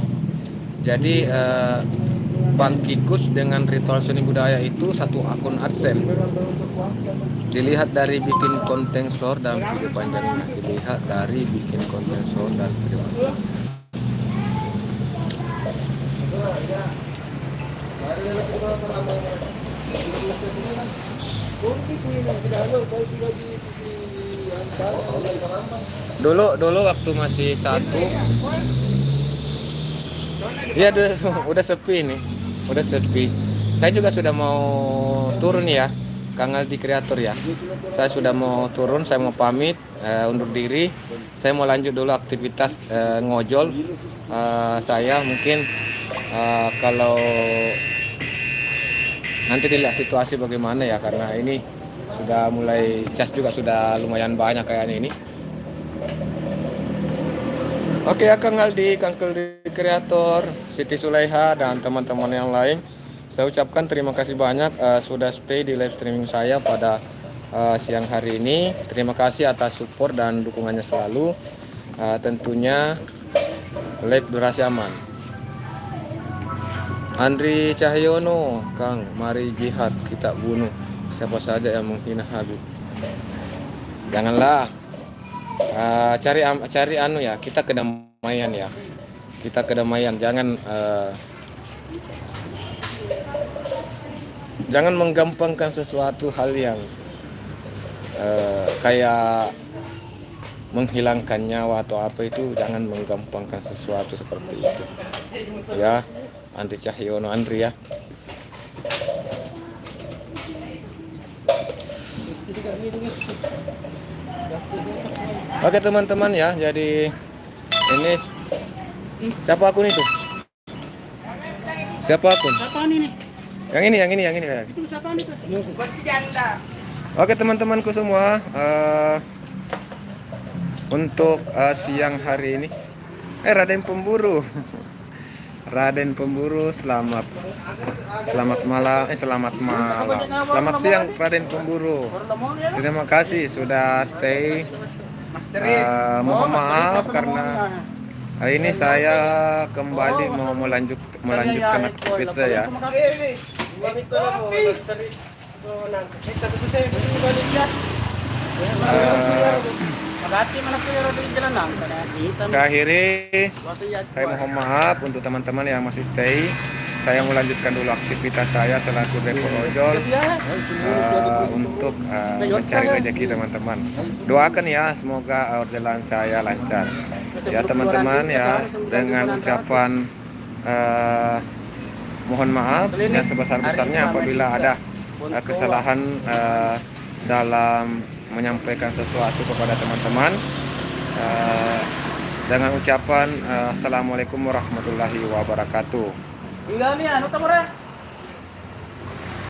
A: Jadi Bang Kikus dengan ritual seni budaya itu satu akun AdSense. Dilihat dari bikin konten short dan video panjangnya. Dulu waktu masih satu, ya udah sepi nih, udah sepi. Saya juga sudah mau turun ya, Kang Aldi Kreator ya. Saya sudah mau turun, saya mau pamit, undur diri. Saya mau lanjut dulu aktivitas ngojol. Saya mungkin kalau nanti dilihat situasi bagaimana ya, karena ini sudah mulai cas juga sudah lumayan banyak kayaknya ini. Oke ya Kang Aldi Kreator, Siti Sulaiha dan teman-teman yang lain, saya ucapkan terima kasih banyak sudah stay di live streaming saya pada siang hari ini. Terima kasih atas support dan dukungannya selalu. Tentunya live durasi aman. Andri Cahyono, Kang, mari jihad kita bunuh siapa saja yang menghina Habib. Janganlah. Cari anu ya, kita kedamaian ya. Kita kedamaian, jangan menggampangkan sesuatu hal yang kayak menghilangkan nyawa atau apa itu, jangan menggampangkan sesuatu seperti itu. Ya, Andri Cahyono Andri ya. Oke teman-teman ya, jadi ini siapa akun itu? Siapa akun? Yang ini. Oke teman-temanku semua, untuk siang hari ini, Raden Pemburu, selamat malam, selamat siang Raden Pemburu. Terima kasih sudah stay. Mohon maaf karena hari ini saya kembali mau melanjutkan aktivitas saya. Saya akhiri, saya mohon maaf untuk teman-teman yang masih stay. Saya melanjutkan dulu aktivitas saya selaku driver ojol untuk mencari rezeki teman-teman. Doakan ya, semoga orderan saya lancar. Ya teman-teman ya, dengan ucapan mohon maaf yang sebesar-besarnya apabila ada kesalahan dalam menyampaikan sesuatu kepada teman-teman. Dengan ucapan assalamualaikum warahmatullahi wabarakatuh.
C: Tinggal nih, anu tamore.